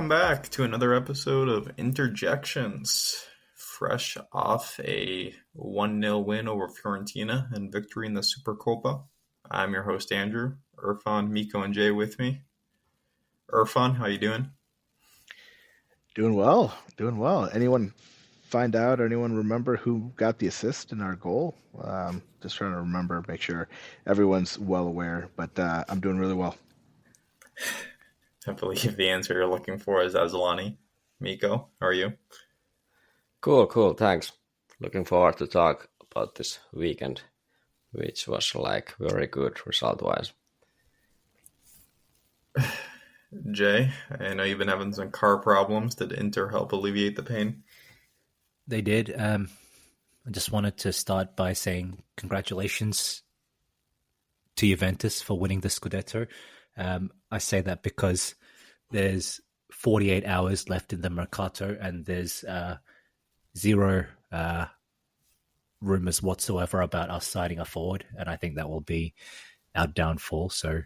welcome back to another episode of Interjections. Fresh off a 1-0 win over Fiorentina and victory in the Supercopa. I'm your host, Andrew. Irfan, Miko, and Jay with me. Irfan, how you doing? Doing well. Anyone find out or anyone remember who got the assist in our goal? Just trying to remember, make sure everyone's well aware, but I'm doing really well. I believe the answer you're looking for is Asllani. Miko, how are you? Cool, thanks. Looking forward to talk about this weekend, which was very good result-wise. Jay, I know you've been having some car problems. Did Inter help alleviate the pain? They did. I just wanted to start by saying congratulations to Juventus for winning the Scudetto. I say that because there's 48 hours left in the Mercato and there's zero rumors whatsoever about us signing a forward, and I think that will be our downfall. So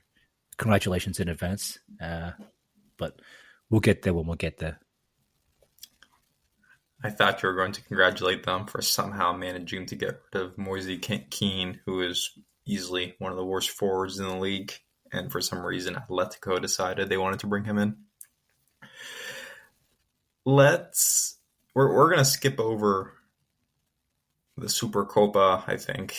congratulations in advance, but we'll get there when we'll get there. I thought you were going to congratulate them for somehow managing to get rid of Moise Kean, who is easily one of the worst forwards in the league, and for some reason Atletico decided they wanted to bring him in. We're going to skip over the Supercopa, I think.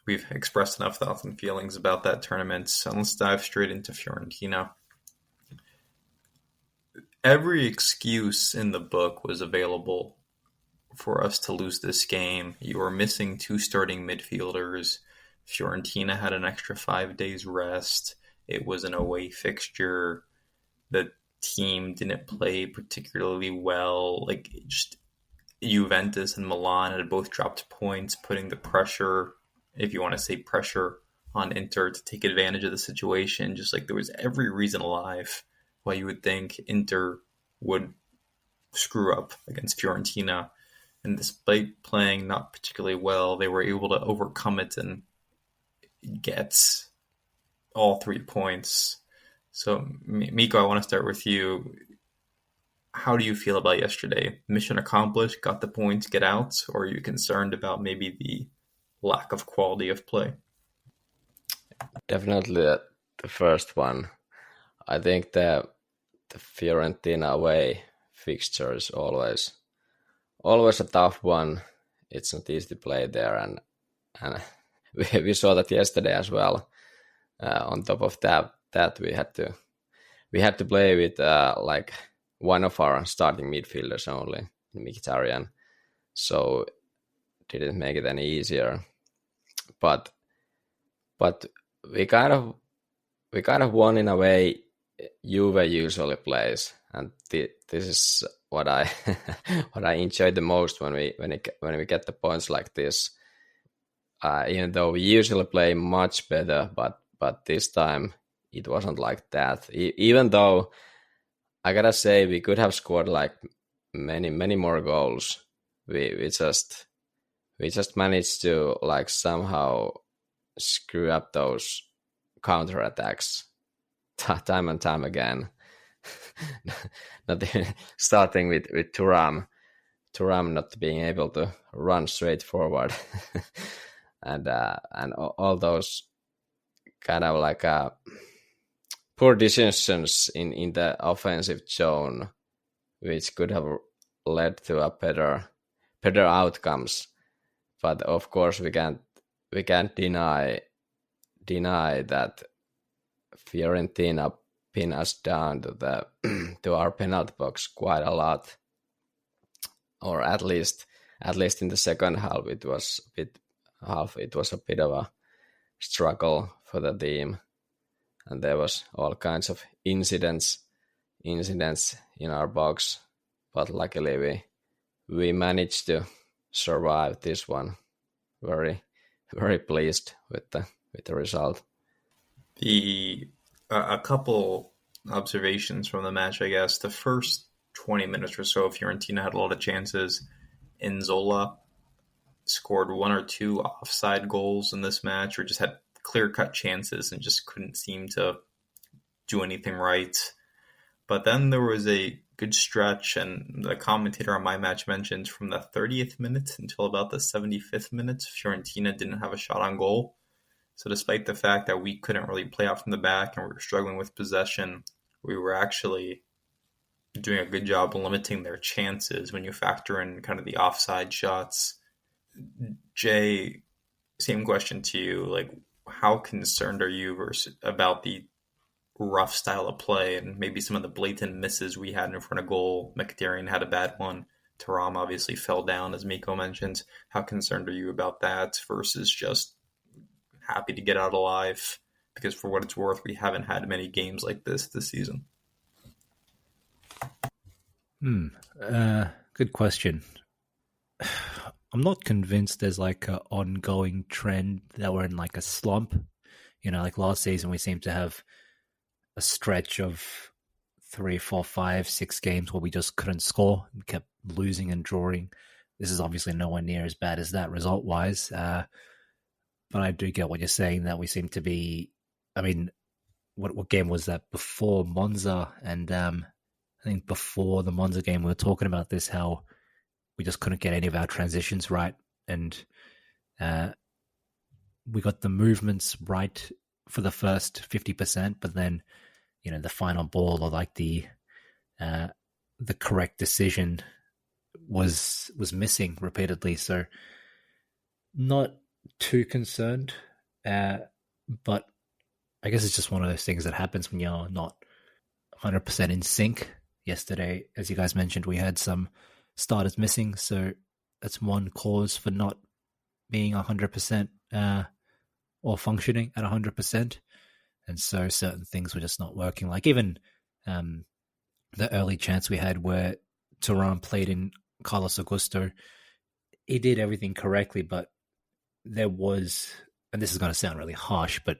We've expressed enough thoughts and feelings about that tournament, so let's dive straight into Fiorentina. Every excuse in the book was available for us to lose this game. You were missing 2 starting midfielders. Fiorentina had an extra 5 days rest. It was an away fixture. The team didn't play particularly well. Just Juventus and Milan had both dropped points, putting the pressure, if you want to say pressure, on Inter to take advantage of the situation. Just there was every reason alive why you would think Inter would screw up against Fiorentina. And despite playing not particularly well, they were able to overcome it and get all 3 points. So, Miko, I want to start with you. How do you feel about yesterday? Mission accomplished, got the points, get out? Or are you concerned about maybe the lack of quality of play? Definitely the first one. I think the Fiorentina away fixture is always a tough one. It's not easy to play there, and we saw that yesterday as well. On top of that we had to play with one of our starting midfielders only, Mkhitaryan, so didn't make it any easier. But we kind of won in a way Juve usually plays, and this is what I what I enjoy the most when we get the points like this. Even though we usually play much better, but this time it wasn't like that. Even though I gotta say we could have scored many more goals, we just managed to somehow screw up those counterattacks time and time again. Not starting with Thuram not being able to run straight forward, and all those kind of poor decisions in the offensive zone, which could have led to a better outcomes. But of course we can't deny that Fiorentina pin us down to our penalty box quite a lot, or at least in the second half it was a bit of a struggle for the team, and there was all kinds of incidents in our box, but luckily we managed to survive this one. Very, very pleased with the result. A couple observations from the match, I guess. The first 20 minutes or so, Fiorentina had a lot of chances. Nzola scored 1 or 2 offside goals in this match, or just had clear-cut chances and just couldn't seem to do anything right. But then there was a good stretch, and the commentator on my match mentioned from the 30th minute until about the 75th minute, Fiorentina didn't have a shot on goal. So despite the fact that we couldn't really play out from the back and we were struggling with possession, we were actually doing a good job of limiting their chances when you factor in kind of the offside shots. Jay, same question to you. Like, how concerned are you about the rough style of play and maybe some of the blatant misses we had in front of goal? Mkhitaryan had a bad one. Thuram obviously fell down, as Miko mentioned. How concerned are you about that versus just happy to get out alive? Because for what it's worth, we haven't had many games like this season. Good question. I'm not convinced there's like an ongoing trend that we're in like a slump. You know, like last season, we seem to have a stretch of 3, 4, 5, 6 games where we just couldn't score and kept losing and drawing. This is obviously nowhere near as bad as that result-wise. But I do get what you're saying, that we seem to be... I mean, what game was that? Before Monza, and I think before the Monza game, we were talking about this, how we just couldn't get any of our transitions right. And we got the movements right for the first 50%, but then, you know, the final ball, or like the correct decision was missing repeatedly. So not too concerned, but I guess it's just one of those things that happens when you're not 100% in sync. Yesterday, as you guys mentioned, we had some starters missing, so that's one cause for not being 100% or functioning at 100%. And so certain things were just not working. Like even the early chance we had where Thuram played in Carlos Augusto, he did everything correctly, but there was, and this is going to sound really harsh, but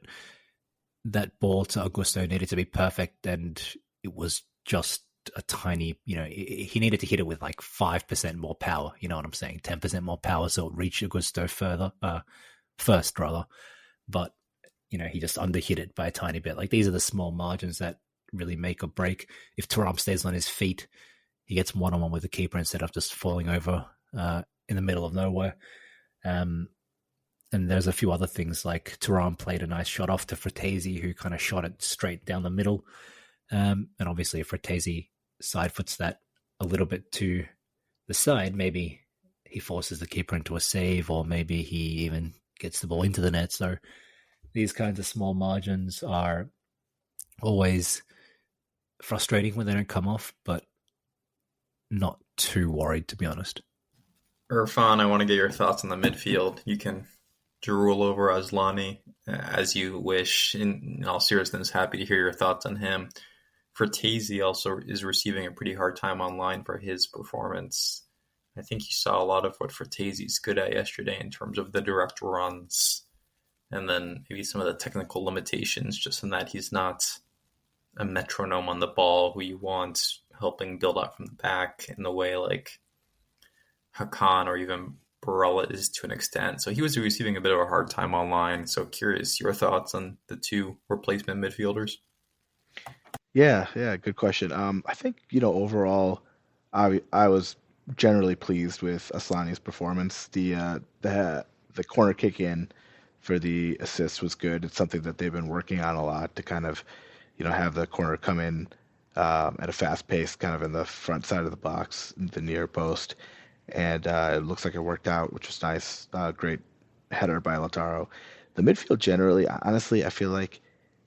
that ball to Augusto needed to be perfect, and it was just a tiny, you know, he needed to hit it with like 5% more power, you know what I'm saying? 10% more power, so it reached Augusto first rather. But, you know, he just underhit it by a tiny bit. Like, these are the small margins that really make or break. If Thuram stays on his feet, he gets one-on-one with the keeper instead of just falling over in the middle of nowhere. And there's a few other things, like Thuram played a nice shot off to Fratesi, who kind of shot it straight down the middle. And obviously if Fratesi side foots that a little bit to the side, maybe he forces the keeper into a save, or maybe he even gets the ball into the net. So these kinds of small margins are always frustrating when they don't come off, but not too worried, to be honest. Irfan, I want to get your thoughts on the midfield. You can drool over Aslani as you wish. In all seriousness, happy to hear your thoughts on him. Fratesi also is receiving a pretty hard time online for his performance. I think you saw a lot of what Fratesi's good at yesterday in terms of the direct runs, and then maybe some of the technical limitations, just in that he's not a metronome on the ball who you want helping build up from the back in the way like Hakan or even Barella is to an extent. So he was receiving a bit of a hard time online. So curious your thoughts on the two replacement midfielders. Yeah, good question. I think, overall, I was generally pleased with Aslani's performance. The corner kick in for the assist was good. It's something that they've been working on a lot, to kind of, have the corner come in at a fast pace, kind of in the front side of the box, the near post. And it looks like it worked out, which was nice. Great header by Lautaro. The midfield generally, honestly, I feel like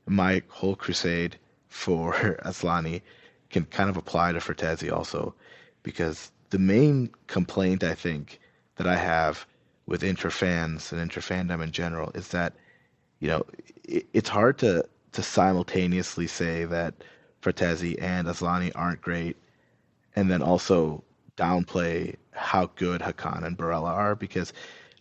my whole crusade for Aslani can kind of apply to Fratesi also, because the main complaint I think that I have with Inter fans and Inter fandom in general is that, it's hard to simultaneously say that Fratesi and Aslani aren't great, and then also downplay how good Hakan and Barella are, because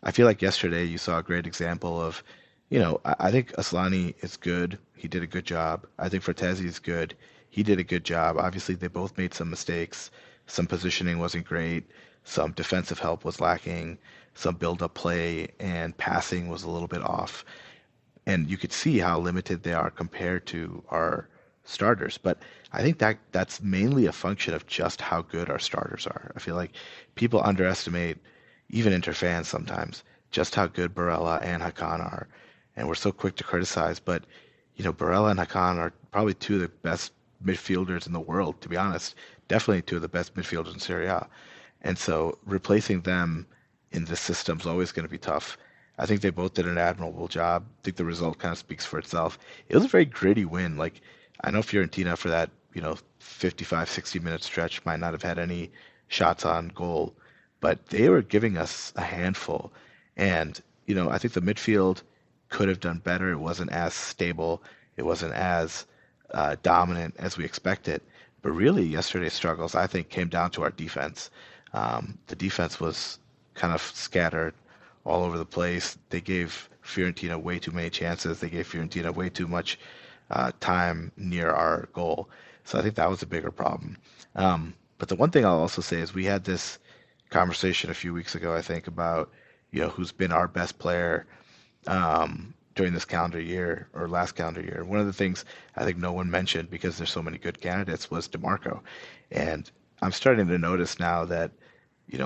I feel like yesterday you saw a great example of, I think Aslani is good. He did a good job. I think Fratesi is good. He did a good job. Obviously, they both made some mistakes. Some positioning wasn't great. Some defensive help was lacking. Some build-up play and passing was a little bit off. And you could see how limited they are compared to our starters. But I think that's mainly a function of just how good our starters are. I feel like people underestimate, even Inter fans sometimes, just how good Barella and Hakan are. And we're so quick to criticize, but Barella and Hakan are probably two of the best midfielders in the world, to be honest. Definitely two of the best midfielders in Serie A. And so replacing them in this system is always going to be tough. I think they both did an admirable job. I think the result kind of speaks for itself. It was a very gritty win. Like, I know Fiorentina for that, 55, 60-minute stretch might not have had any shots on goal, but they were giving us a handful. And, I think the midfield could have done better. It wasn't as stable. It wasn't as dominant as we expected. But really, yesterday's struggles, I think, came down to our defense. The defense was kind of scattered all over the place. They gave Fiorentina way too many chances. They gave Fiorentina way too much time near our goal. So I think that was a bigger problem. But the one thing I'll also say is we had this conversation a few weeks ago, I think, about who's been our best player during this calendar year or last calendar year. One of the things I think no one mentioned because there's so many good candidates was DeMarco. And I'm starting to notice now that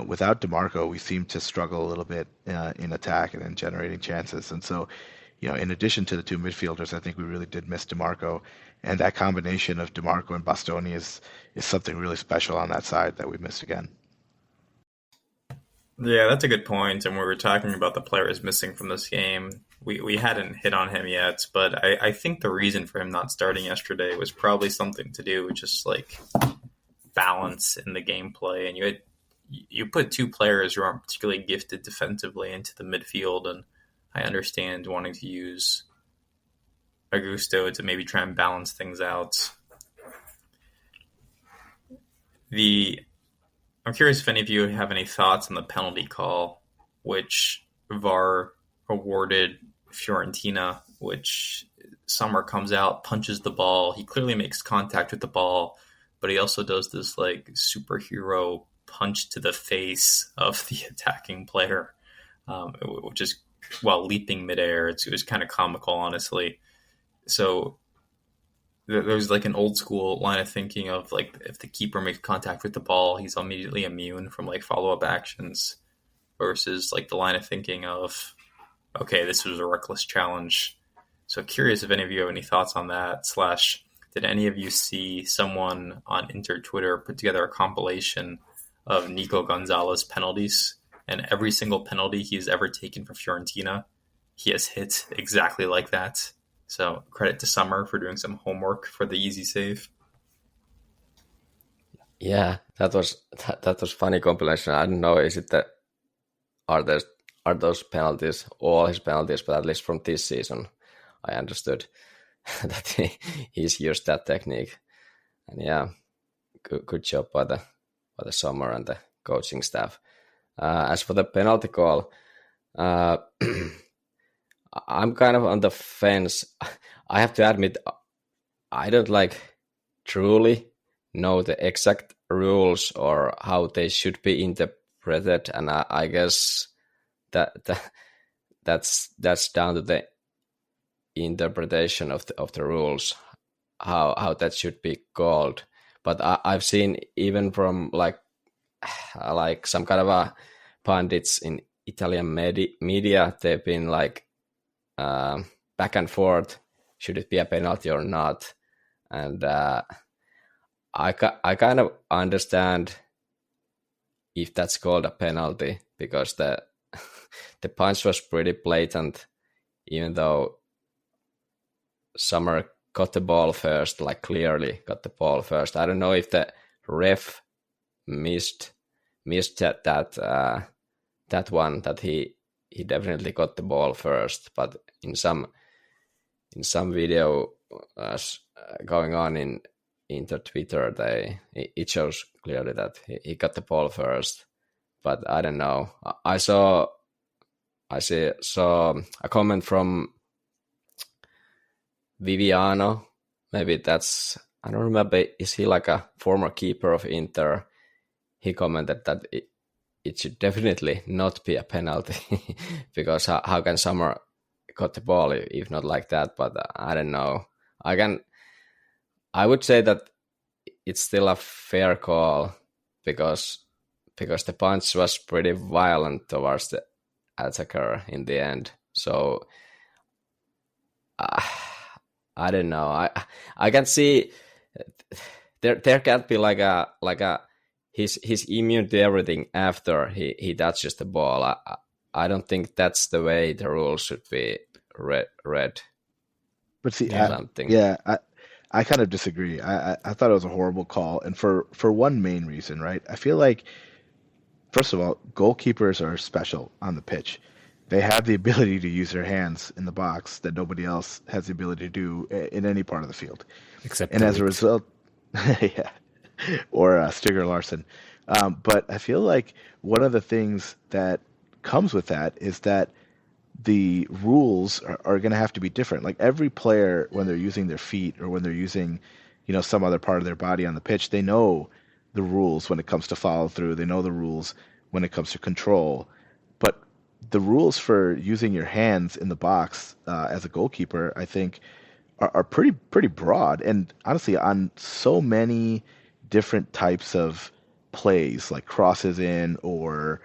without DeMarco, we seem to struggle a little bit in attack and in generating chances. And so, in addition to the two midfielders, I think we really did miss DeMarco. And that combination of DeMarco and Bastoni is something really special on that side that we missed again. Yeah, that's a good point. And we were talking about the players missing from this game. We hadn't hit on him yet, but I think the reason for him not starting yesterday was probably something to do with just like balance in the gameplay. And you put two players who aren't particularly gifted defensively into the midfield, and I understand wanting to use Augusto to maybe try and balance things out. I'm curious if any of you have any thoughts on the penalty call, which VAR awarded Fiorentina, which Sommer comes out, punches the ball. He clearly makes contact with the ball, but he also does this like superhero punch to the face of the attacking player, which is while leaping midair. It was kind of comical, honestly. So there's like an old school line of thinking of like if the keeper makes contact with the ball, he's immediately immune from like follow-up actions, versus like the line of thinking of, okay, this was a reckless challenge. So curious if any of you have any thoughts on that, / did any of you see someone on Inter Twitter put together a compilation of Nico Gonzalez penalties, and every single penalty he's ever taken for Fiorentina, he has hit exactly like that. So credit to Sommer for doing some homework for the easy save. Yeah, that was funny compilation. I don't know, is it that are those penalties all his penalties, but at least from this season, I understood that he's used that technique. And yeah, good job by the Sommer and the coaching staff. As for the penalty call, I'm kind of on the fence. I have to admit, I don't truly know the exact rules or how they should be interpreted, and I guess that's down to the interpretation of the rules, how that should be called. But I've seen even from like some kind of a pundits in Italian media, they've been like back and forth, should it be a penalty or not? And I kind of understand if that's called a penalty, because the punch was pretty blatant, even though Sommer got the ball first, like clearly got the ball first. I don't know if the ref missed that one, that he definitely got the ball first, but in some video going on in Inter Twitter, it shows clearly that he got the ball first. But I don't know. I saw a comment from Viviano. Maybe that's, I don't remember. Is he like a former keeper of Inter? He commented that it should definitely not be a penalty because how can Sommer got the ball if not like that? But I don't know. I would say that it's still a fair call because the punch was pretty violent towards the attacker in the end. So I don't know. I can see there can't be like a he's immune to everything after he touches the ball. I don't think that's the way the rules should be read. But see, Something. I kind of disagree. I thought it was a horrible call, and for one main reason, right? I feel like, first of all, goalkeepers are special on the pitch. They have the ability to use their hands in the box that nobody else has the ability to do in any part of the field. Except And as a Delete. result, yeah, or Stigger Larson. But I feel like one of the things that comes with that is that the rules are going to have to be different. Like every player, when they're using their feet or when they're using, some other part of their body on the pitch, they know the rules when it comes to follow through. They know the rules when it comes to control. But the rules for using your hands in the box as a goalkeeper, I think, are pretty broad. And honestly, on so many different types of plays, like crosses in or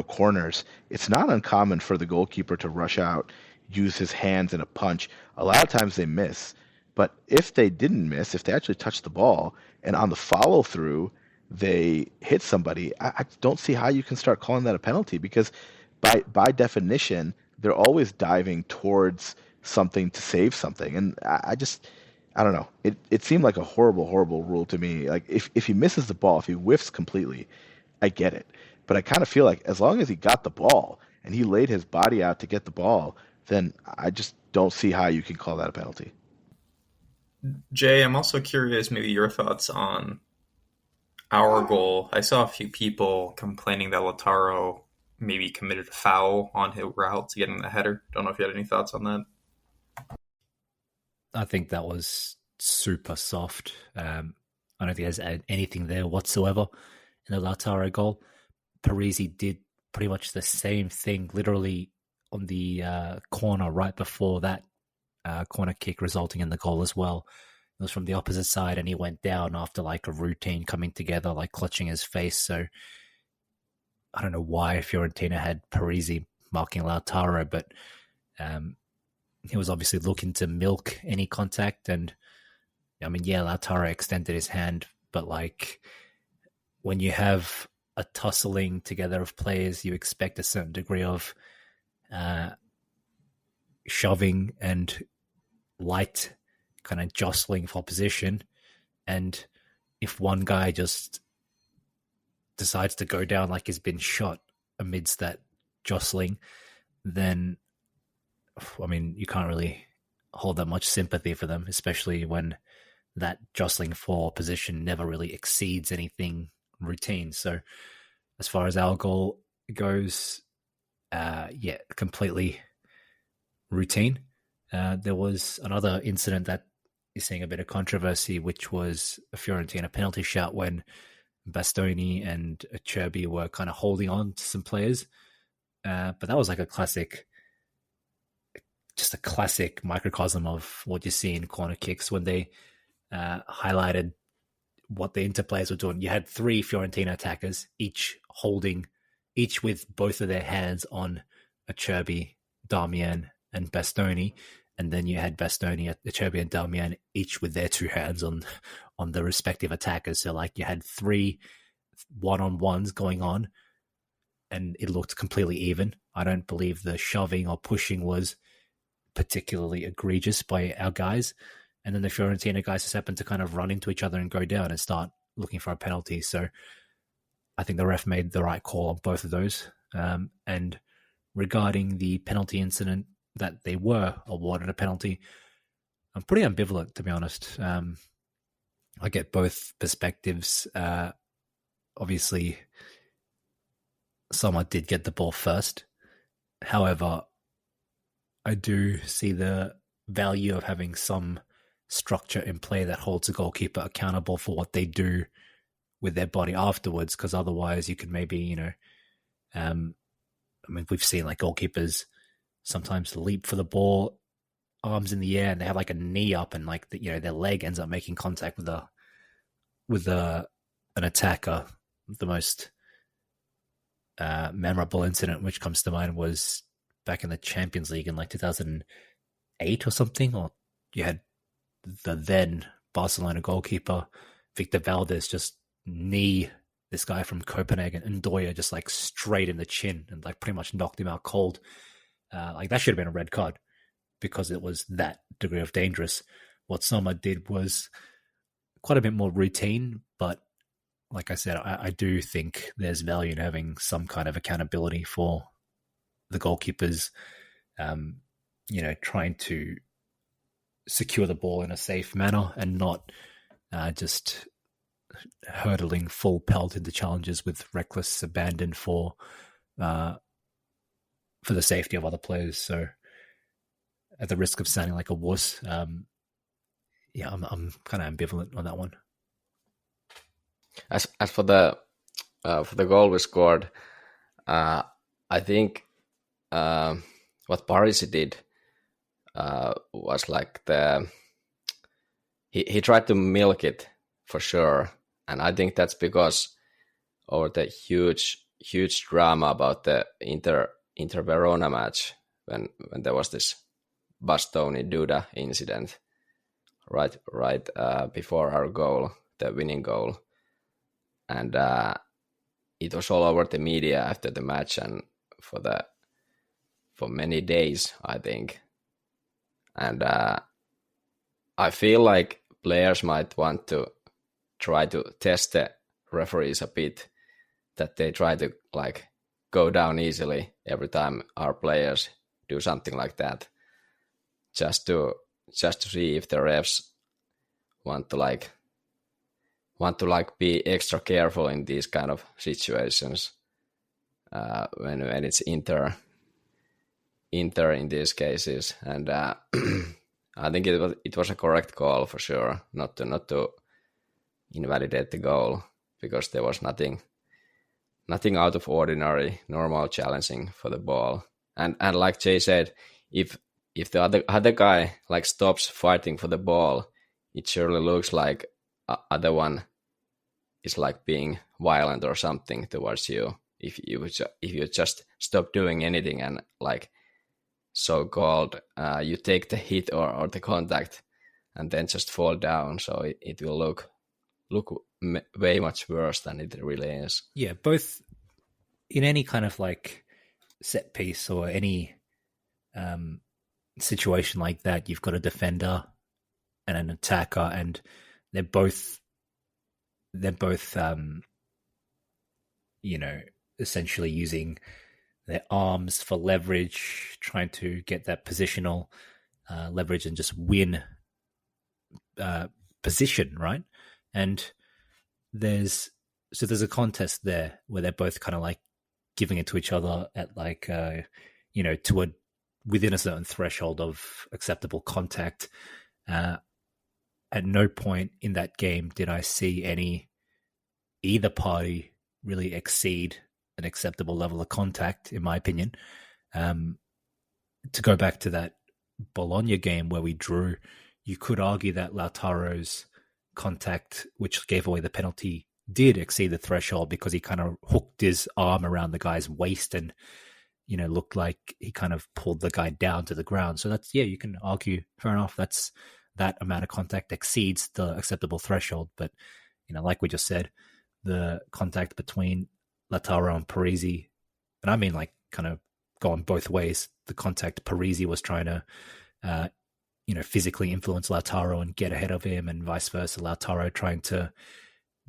corners, it's not uncommon for the goalkeeper to rush out, use his hands in a punch. A lot of times they miss, but if they didn't miss, if they actually touched the ball and on the follow through they hit somebody, I don't see how you can start calling that a penalty because by definition they're always diving towards something to save something, and I don't know. It seemed like a horrible rule to me. Like if he misses the ball, if he whiffs completely, I get it. But I kind of feel like as long as he got the ball and he laid his body out to get the ball, then I just don't see how you can call that a penalty. Jay, I'm also curious maybe your thoughts on our goal. I saw a few people complaining that Lautaro maybe committed a foul on his route to getting the header. Don't know if you had any thoughts on that. I think that was super soft. I don't think there's anything there whatsoever in the Lautaro goal. Parisi did pretty much the same thing, literally on the corner right before that corner kick, resulting in the goal as well. It was from the opposite side, and he went down after like a routine coming together, like clutching his face. So I don't know why Fiorentina had Parisi marking Lautaro, but he was obviously looking to milk any contact. And I mean, yeah, Lautaro extended his hand, but like when you have a tussling together of players, you expect a certain degree of shoving and light kind of jostling for position. And if one guy just decides to go down like he's been shot amidst that jostling, then, I mean, you can't really hold that much sympathy for them, especially when that jostling for position never really exceeds anything routine. So as far as our goal goes, completely routine. There was another incident that is seeing a bit of controversy, which was a Fiorentina penalty shot when Bastoni and Acerbi were kind of holding on to some players. But that was like a classic microcosm of what you see in corner kicks when they highlighted what the Inter players were doing. You had three Fiorentina attackers, each with both of their hands on Acerbi, Darmian, and Bastoni, and then you had Bastoni, Acerbi, and Darmian each with their two hands on the respective attackers. So like you had three one-on-ones going on, and it looked completely even. I don't believe the shoving or pushing was particularly egregious by our guys. And then the Fiorentina guys just happened to kind of run into each other and go down and start looking for a penalty. So I think the ref made the right call on both of those. And regarding the penalty incident that they were awarded a penalty, I'm pretty ambivalent, to be honest. I get both perspectives. Obviously, Sommer did get the ball first. However, I do see the value of having some structure in play that holds the goalkeeper accountable for what they do with their body afterwards, because otherwise you could maybe, I mean, we've seen like goalkeepers sometimes leap for the ball arms in the air and they have like a knee up and like their leg ends up making contact with an attacker. The most memorable incident which comes to mind was back in the Champions League in like 2008 or something, or you had the then Barcelona goalkeeper Victor Valdez just knee this guy from Copenhagen, Ndoye, just like straight in the chin and like pretty much knocked him out cold. Like that should have been a red card because it was that degree of dangerous. What Sommer did was quite a bit more routine, but like I said, I do think there's value in having some kind of accountability for the goalkeepers, trying to secure the ball in a safe manner and not just hurtling full pelt into challenges with reckless abandon for the safety of other players. So, at the risk of sounding like a wuss, I'm kind of ambivalent on that one. As for the goal we scored, I think what Parisi did was like he tried to milk it for sure, and I think that's because of the huge drama about the Inter Verona match when there was this Bastoni Duda incident right before our goal, the winning goal, and it was all over the media after the match and for many days, I think. And I feel like players might want to try to test the referees a bit, that they try to like go down easily every time our players do something like that, just to see if the refs want to be extra careful in these kind of situations when it's Inter in these cases. And I think it was a correct call for sure, not to invalidate the goal, because there was nothing out of ordinary, normal challenging for the ball. And like Jay said, if the other guy like stops fighting for the ball, it surely looks like other one is like being violent or something towards you. If you just stop doing anything and like so-called you take the hit or the contact and then just fall down, so it will look way much worse than it really is. Yeah, both in any kind of like set piece or any situation like that, you've got a defender and an attacker, and they're both essentially using their arms for leverage, trying to get that positional leverage and just win position, right? And there's a contest there where they're both kind of like giving it to each other at like within a certain threshold of acceptable contact. At no point in that game did I see either party really exceed an acceptable level of contact, in my opinion. To go back to that Bologna game where we drew, you could argue that Lautaro's contact, which gave away the penalty, did exceed the threshold because he kind of hooked his arm around the guy's waist and, looked like he kind of pulled the guy down to the ground. So that's, you can argue, fair enough, that amount of contact exceeds the acceptable threshold. But, like we just said, the contact between Lautaro and Parisi, and I mean like kind of going both ways, the contact Parisi was trying to, physically influence Lautaro and get ahead of him, and vice versa, Lautaro trying to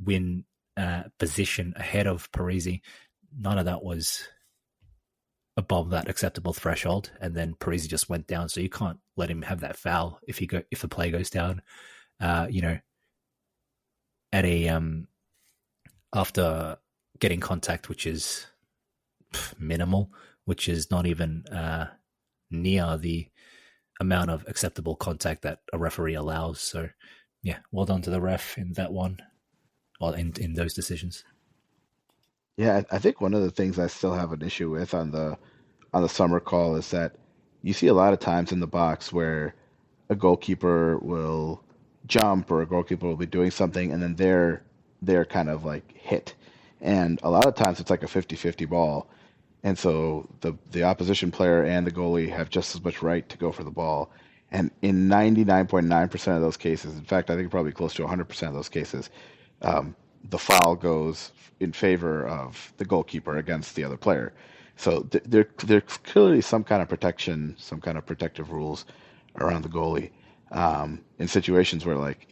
win position ahead of Parisi. None of that was above that acceptable threshold, and then Parisi just went down. So you can't let him have that foul if the play goes down. At a after getting contact, which is minimal, which is not even near the amount of acceptable contact that a referee allows. So, yeah, well done to the ref in that one, or in those decisions. Yeah, I think one of the things I still have an issue with on the Sommer call is that you see a lot of times in the box where a goalkeeper will jump or a goalkeeper will be doing something, and then they're kind of like hit. And a lot of times it's like a 50-50 ball. And so the opposition player and the goalie have just as much right to go for the ball. And in 99.9% of those cases, in fact, I think probably close to 100% of those cases, the foul goes in favor of the goalkeeper against the other player. So there's clearly some kind of protection, some kind of protective rules around the goalie in situations where, like,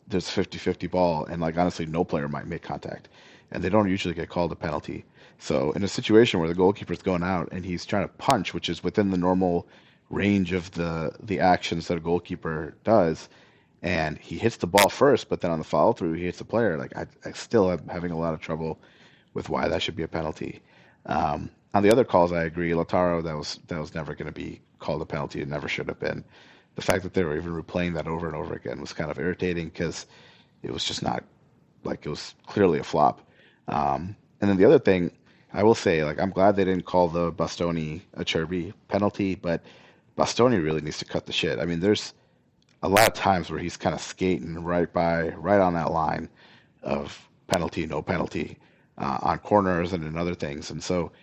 there's a 50-50 ball, and, like, honestly, no player might make contact, and they don't usually get called a penalty. So in a situation where the goalkeeper's going out and he's trying to punch, which is within the normal range of the actions that a goalkeeper does, and he hits the ball first, but then on the follow through he hits the player. Like, I still am having a lot of trouble with why that should be a penalty. On the other calls, I agree. Lautaro, that was never going to be called a penalty. It never should have been. The fact that they were even replaying that over and over again was kind of irritating because it was just not, like, it was clearly a flop. And then the other thing, I will say, like, I'm glad they didn't call the Bastoni Acerbi penalty, but Bastoni really needs to cut the shit. I mean, there's a lot of times where he's kind of skating right on that line of penalty, no penalty, on corners and in other things. And so,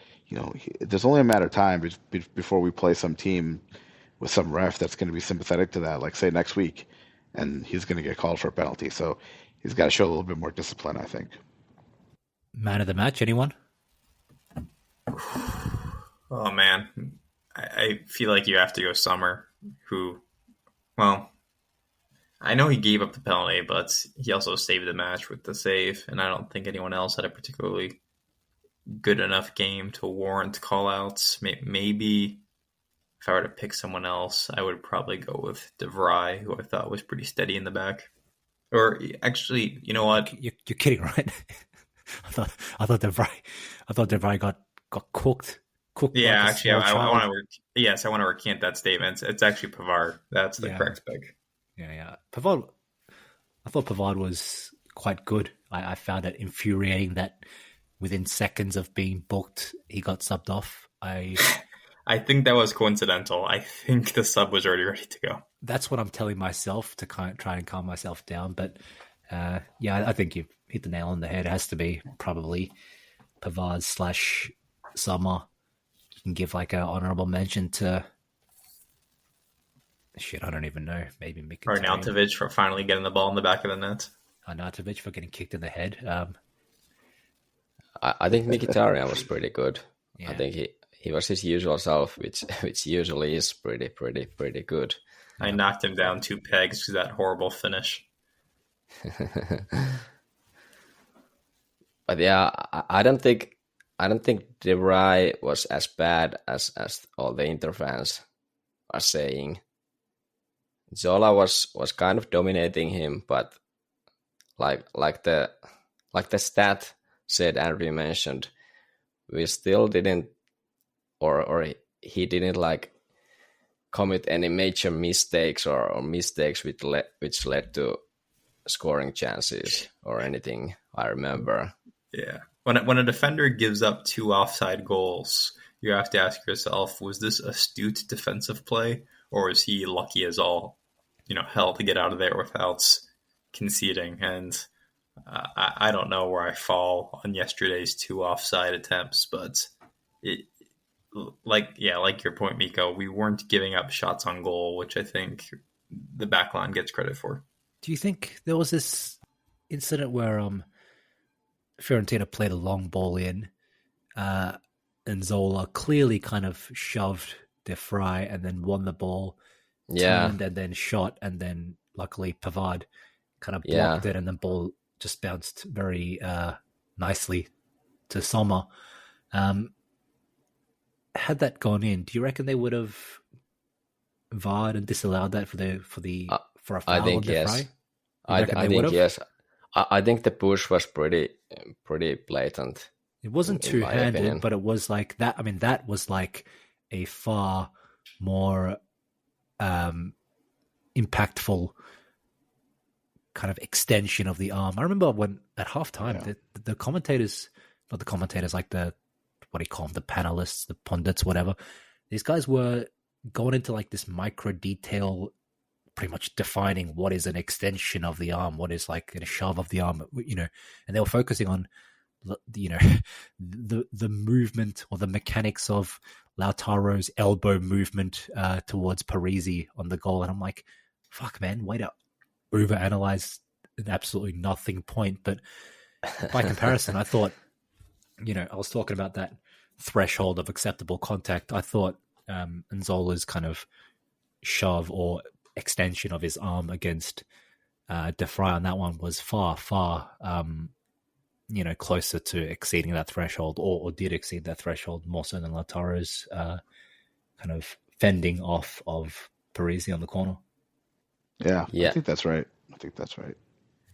there's only a matter of time before we play some team with some ref that's going to be sympathetic to that, like, say, next week, and he's going to get called for a penalty. So he's got to show a little bit more discipline, I think. Man of the match, anyone? Oh, man. I feel like you have to go Sommer, who, well, I know he gave up the penalty, but he also saved the match with the save, and I don't think anyone else had a particularly good enough game to warrant call-outs. Maybe if I were to pick someone else, I would probably go with De Vrij, who I thought was pretty steady in the back. Or actually, you know what? You're kidding, right? I thought De Vrij got cooked. Yeah, like actually, I want to recant that statement. It's actually Pavard. That's the correct pick. Yeah. Pavard. I thought Pavard was quite good. I found it infuriating that within seconds of being booked, he got subbed off. I think that was coincidental. I think the sub was already ready to go. That's what I'm telling myself to kind of try and calm myself down. But I think you hit the nail on the head. It has to be probably Pavard / Sommer. You can give like an honorable mention to I don't even know. Maybe Mkhitaryan. Or Arnautovic for finally getting the ball in the back of the net. Arnautovic for getting kicked in the head. I think Mkhitaryan was pretty good. Yeah. I think he was his usual self, which usually is pretty good. I knocked him down 2 pegs to that horrible finish. But yeah, I don't think De Vrij was as bad as all the Inter fans are saying. Zola was kind of dominating him, but like the stat said, Andrew mentioned, we still didn't, or he didn't like commit any major mistakes or mistakes which led to scoring chances or anything. I remember. Yeah, when a defender gives up 2 offside goals, you have to ask yourself: was this astute defensive play, or is he lucky as all hell to get out of there without conceding? And I don't know where I fall on yesterday's 2 offside attempts, but like your point, Miko, we weren't giving up shots on goal, which I think the backline gets credit for. Do you think there was this incident where Fiorentina played a long ball in, and Zola clearly kind of shoved De Vrij and then won the ball, turned and then shot, and then luckily Pavard kind of blocked it, and the ball just bounced very nicely to Sommer. Had that gone in, do you reckon they would have VAR'd and disallowed that for a foul? I think yes. I think yes. I think the push was pretty blatant. It wasn't two-handed, but it was like that. I mean, that was like a far more impactful kind of extension of the arm. I remember when at halftime, the commentators, not the commentators, like what do you call them, the panelists, the pundits, whatever. These guys were going into like this micro detail pretty much defining what is an extension of the arm, what is like a shove of the arm, and they were focusing on, the movement or the mechanics of Lautaro's elbow movement towards Parisi on the goal. And I'm like, fuck, man, way to overanalyze an absolutely nothing point. But by comparison, I thought, I was talking about that threshold of acceptable contact. I thought Nzola's kind of shove or extension of his arm against De Vrij on that one was far, far, closer to exceeding that threshold, or did exceed that threshold more so than Lautaro's kind of fending off of Parisi on the corner. Yeah, Yeah. I think that's right.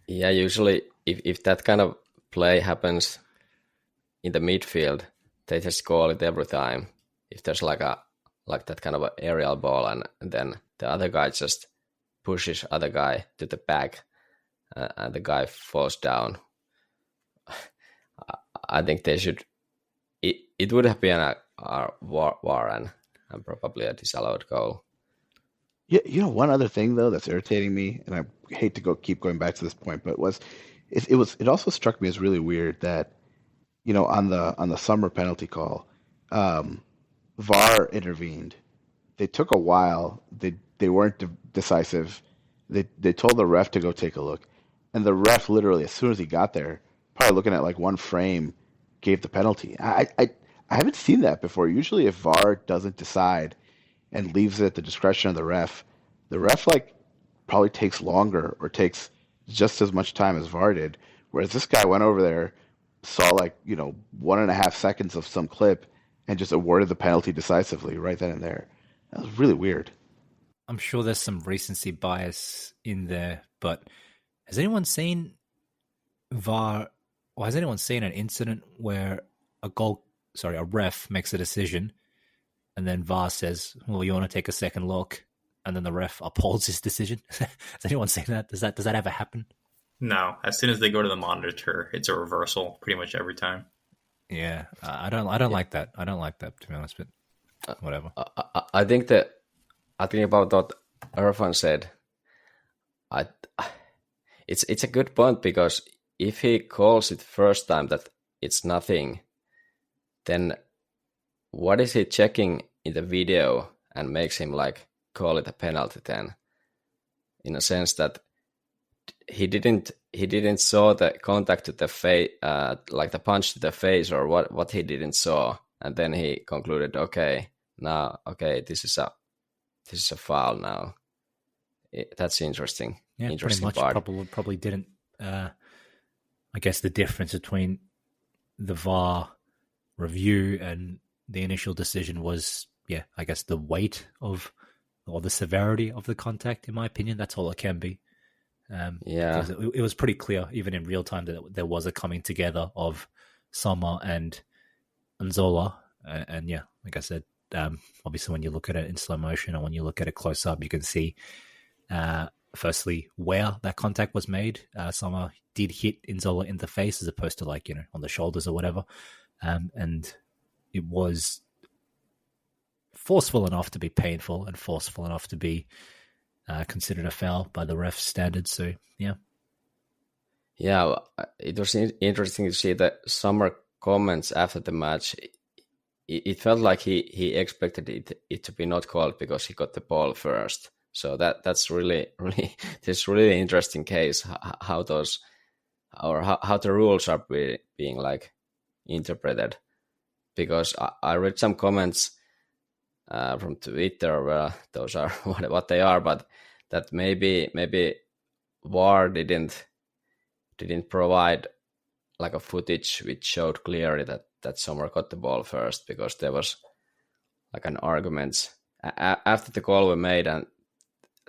Yeah, usually if that kind of play happens in the midfield, they just call it every time. If there's like that kind of an aerial ball, and then the other guy just pushes other guy to the back, and the guy falls down. I think they should. It would have been a war and probably a disallowed goal. Yeah, one other thing though that's irritating me, and I hate to keep going back to this point, but it also struck me as really weird that on the Sommer penalty call, VAR intervened. They took a while. They weren't decisive. They told the ref to go take a look, and the ref literally, as soon as he got there, probably looking at like one frame, gave the penalty. I haven't seen that before. Usually, if VAR doesn't decide and leaves it at the discretion of the ref like probably takes longer or takes just as much time as VAR did. Whereas this guy went over there, saw 1.5 seconds of some clip, and just awarded the penalty decisively right then and there. That was really weird. I'm sure there's some recency bias in there, but has anyone seen VAR, or has anyone seen an incident where a ref makes a decision and then VAR says, well, you want to take a second look, and then the ref upholds his decision? Has anyone seen that? Does that ever happen? No. As soon as they go to the monitor, it's a reversal pretty much every time. Yeah, I don't like that. I don't like that, to be honest, but whatever. I think about what Irfan said. It's a good point, because if he calls it first time that it's nothing, then what is he checking in the video and makes him call it a penalty then? In a sense that he didn't saw the contact to the face, like the punch to the face, or what he didn't saw, and then he concluded, this is a foul now. That's interesting. Yeah, interesting pretty much. part. Probably didn't. I guess the difference between the VAR review and the initial decision was, I guess the weight of, or the severity of the contact. In my opinion, that's all it can be. Because it was pretty clear, even in real time, that there was a coming together of Sommer and Nzola. And like I said, obviously when you look at it in slow motion or when you look at it close up, you can see, firstly, where that contact was made. Sommer did hit Nzola in the face as opposed to on the shoulders or whatever. And it was forceful enough to be painful and forceful enough to be considered a foul by the ref standards. So, yeah. Yeah, it was interesting to see the Sommer comments after the match. It felt like he expected it to be not called because he got the ball first. So that's really this really interesting case, how those, or how the rules are being interpreted. Because I read some comments from Twitter where those are what they are, but that maybe VAR didn't provide a footage which showed clearly that Sommer got the ball first, because there was an argument after the call was made and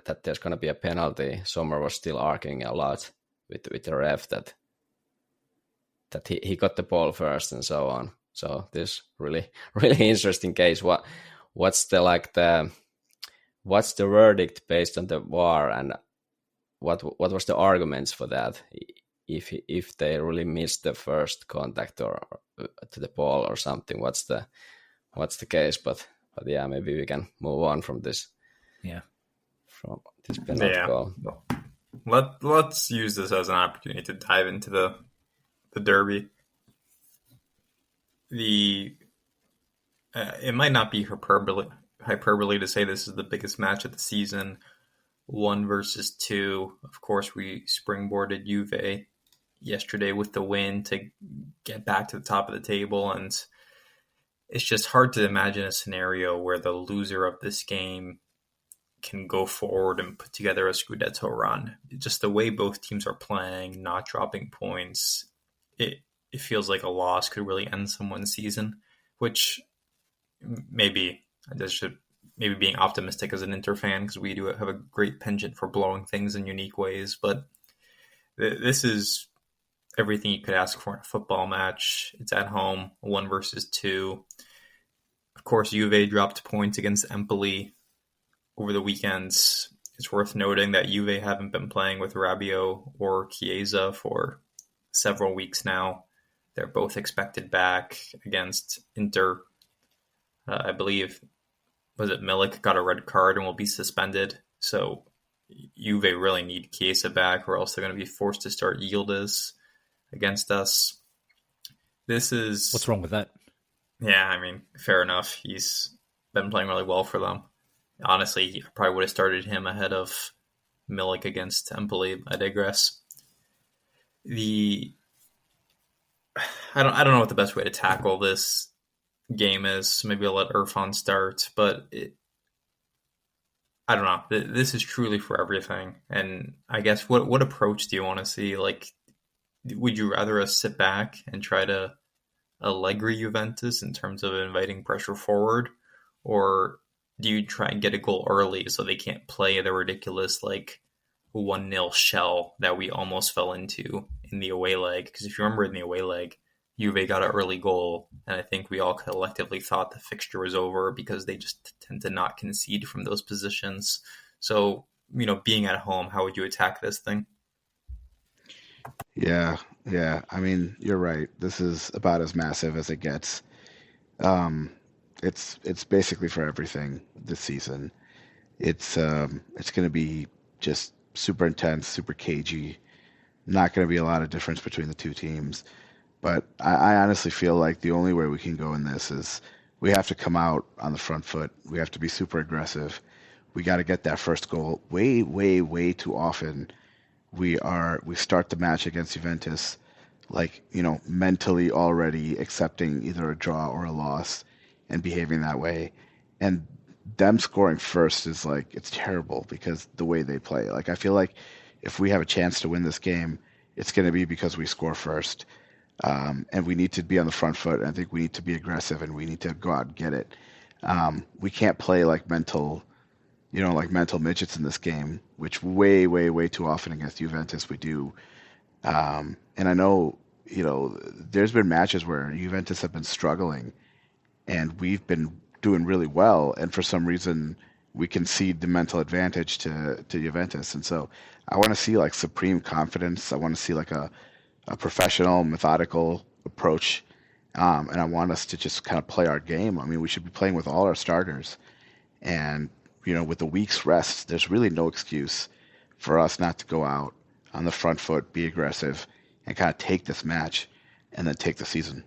that there's going to be a penalty. Sommer was still arguing a lot with the ref that he got the ball first and so on. So this really interesting case. What's the verdict based on the VAR, and what was the arguments for that? If they really missed the first contact or to the ball or something, what's the case? But yeah, maybe we can move on from this. Yeah. from this penalty Yeah. goal. Let's use this as an opportunity to dive into the derby. It might not be hyperbole to say this is the biggest match of the season. 1 versus 2. Of course, we springboarded Juve yesterday with the win to get back to the top of the table, and it's just hard to imagine a scenario where the loser of this game can go forward and put together a Scudetto run. Just the way both teams are playing, not dropping points, it feels like a loss could really end someone's season, which maybe being optimistic as an Inter fan, because we do have a great penchant for blowing things in unique ways, but this is everything you could ask for in a football match. It's at home, 1 versus 2. Of course, Juve dropped points against Empoli over the weekends. It's worth noting that Juve haven't been playing with Rabiot or Chiesa for several weeks now. They're both expected back against Inter. I believe, was it Milik got a red card and will be suspended. So Juve really need Chiesa back, or else they're going to be forced to start Yildiz against us. What's wrong with that? Yeah, I mean, fair enough. He's been playing really well for them. Honestly, he probably would have started him ahead of Milik against Empoli. I digress. I don't know what the best way to tackle this game is. Maybe I'll let Irfan start, but I don't know. This is truly for everything. And I guess what approach do you want to see? Like, would you rather us sit back and try to Allegri Juventus in terms of inviting pressure forward, or do you try and get a goal early so they can't play the ridiculous 1-0 shell that we almost fell into in the away leg? Because if you remember, in the away leg, Juve got an early goal, and I think we all collectively thought the fixture was over because they just tend to not concede from those positions. So, being at home, how would you attack this thing? Yeah. I mean, you're right. This is about as massive as it gets. It's basically for everything this season. It's going to be just super intense, super cagey. Not going to be a lot of difference between the two teams. But I honestly feel like the only way we can go in this is we have to come out on the front foot. We have to be super aggressive. We got to get that first goal. Way, way, way too often we start the match against Juventus mentally already accepting either a draw or a loss and behaving that way. And them scoring first is it's terrible because the way they play. I feel like if we have a chance to win this game, it's going to be because we score first. And we need to be on the front foot. And I think we need to be aggressive and we need to go out and get it. We can't play like mental midgets in this game, which way, way, way too often against Juventus we do. And I know, there's been matches where Juventus have been struggling and we've been doing really well. And for some reason, we concede the mental advantage to Juventus. And so I want to see supreme confidence. I want to see a professional, methodical approach. And I want us to just kind of play our game. I mean, we should be playing with all our starters. And, with a week's rest, there's really no excuse for us not to go out on the front foot, be aggressive, and kind of take this match and then take the season.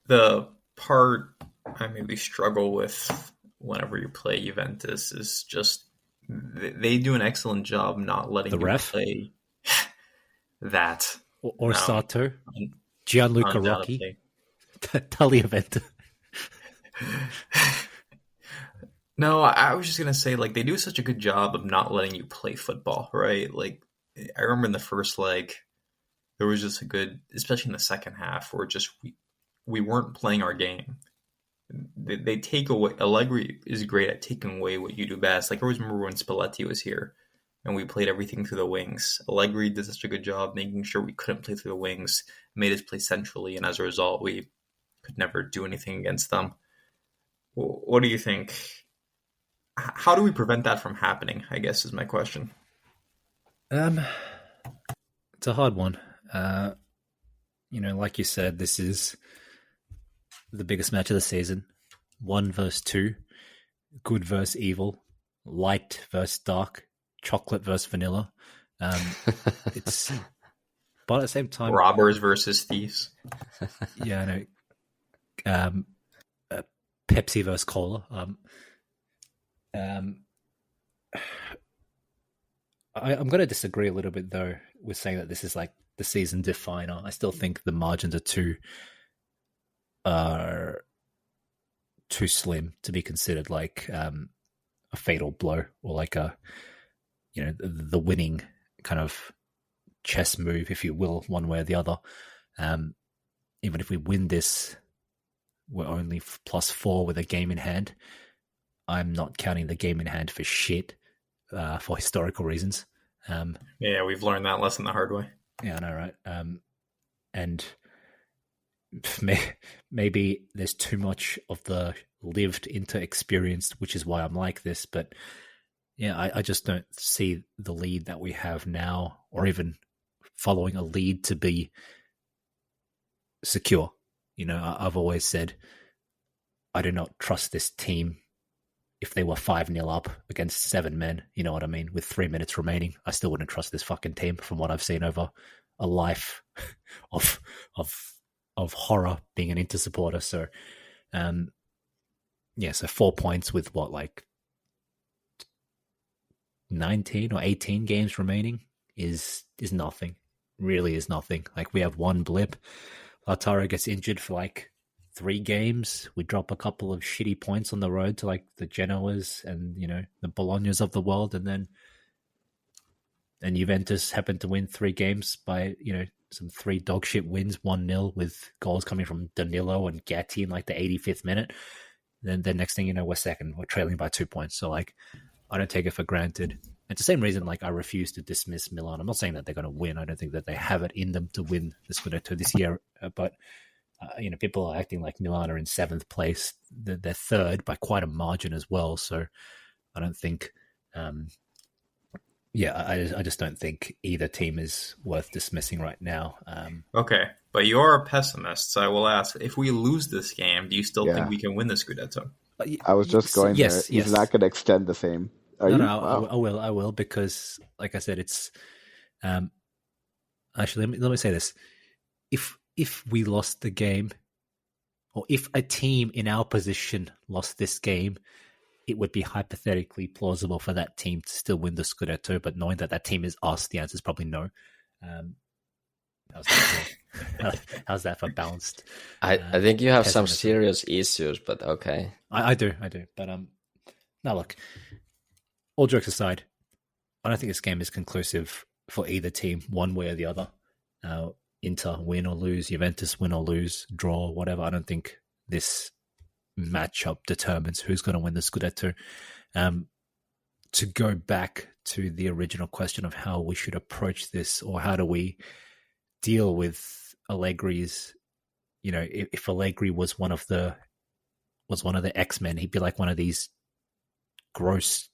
The part I maybe struggle with whenever you play Juventus is just they do an excellent job not letting the you ref play that. Or Sato, Gianluca Rocchi, Tagliaventa. No, I was just going to say, they do such a good job of not letting you play football, right? I remember in the first leg, there was just a good, especially in the second half, where just we weren't playing our game. They take away, Allegri is great at taking away what you do best. I always remember when Spalletti was here, and we played everything through the wings. Allegri did such a good job making sure we couldn't play through the wings, made us play centrally, and as a result, we could never do anything against them. What do you think? How do we prevent that from happening, I guess, is my question. It's a hard one. Like you said, this is the biggest match of the season. 1 versus 2, good versus evil, light versus dark. chocolate versus vanilla. It's but at the same time, Robbers versus thieves. yeah, I know. Pepsi versus cola. I'm going to disagree a little bit though with saying that this is like the season definer. I still think the margins are too slim to be considered like a fatal blow or like the winning kind of chess move, if you will, one way or the other. Even if we win this, we're only +4 with a game in hand. I'm not counting the game in hand for shit for historical reasons. Yeah, we've learned that lesson the hard way. Yeah, I know, right? And maybe there's too much of the lived Inter experience, which is why I'm like this. But yeah, I just don't see the lead that we have now, or even following a lead, to be secure. I've always said I do not trust this team if they were 5-0 up against 7 men, you know what I mean, with 3 minutes remaining. I still wouldn't trust this fucking team from what I've seen over a life of horror being an Inter supporter. So, so 4 points with what, like 19 or 18 games remaining is nothing. Really is nothing. Like, we have one blip. Lautaro gets injured for like 3 games. We drop a couple of shitty points on the road to like the Genoas and, the Bolognas of the world. And Juventus happened to win 3 games by, some 3 dog shit wins, 1-0 with goals coming from Danilo and Gatti in like the 85th minute. Then the next thing you know, we're second. We're trailing by 2 points. So like, I don't take it for granted. It's the same reason like I refuse to dismiss Milan. I'm not saying that they're going to win. I don't think that they have it in them to win the Scudetto this year. But people are acting like Milan are in 7th place. They're 3rd by quite a margin as well. So I don't think, I just don't think either team is worth dismissing right now. Okay, but you are a pessimist, so I will ask, if we lose this game, do you still think we can win the Scudetto? I was just going there. He's not going to extend the same. I will, because like I said, it's actually, let me say this. If we lost the game, or if a team in our position lost this game, it would be hypothetically plausible for that team to still win the Scudetto, but knowing that team is us, the answer is probably no. How's that for balanced? I think you have some serious issues, but okay. I do. But now look, all jokes aside, I don't think this game is conclusive for either team, one way or the other. Inter win or lose, Juventus win or lose, draw, whatever. I don't think this matchup determines who's going to win the Scudetto. To go back to the original question of how we should approach this, or how do we deal with Allegri's, if Allegri was one of the X-Men, he'd be like one of these gross,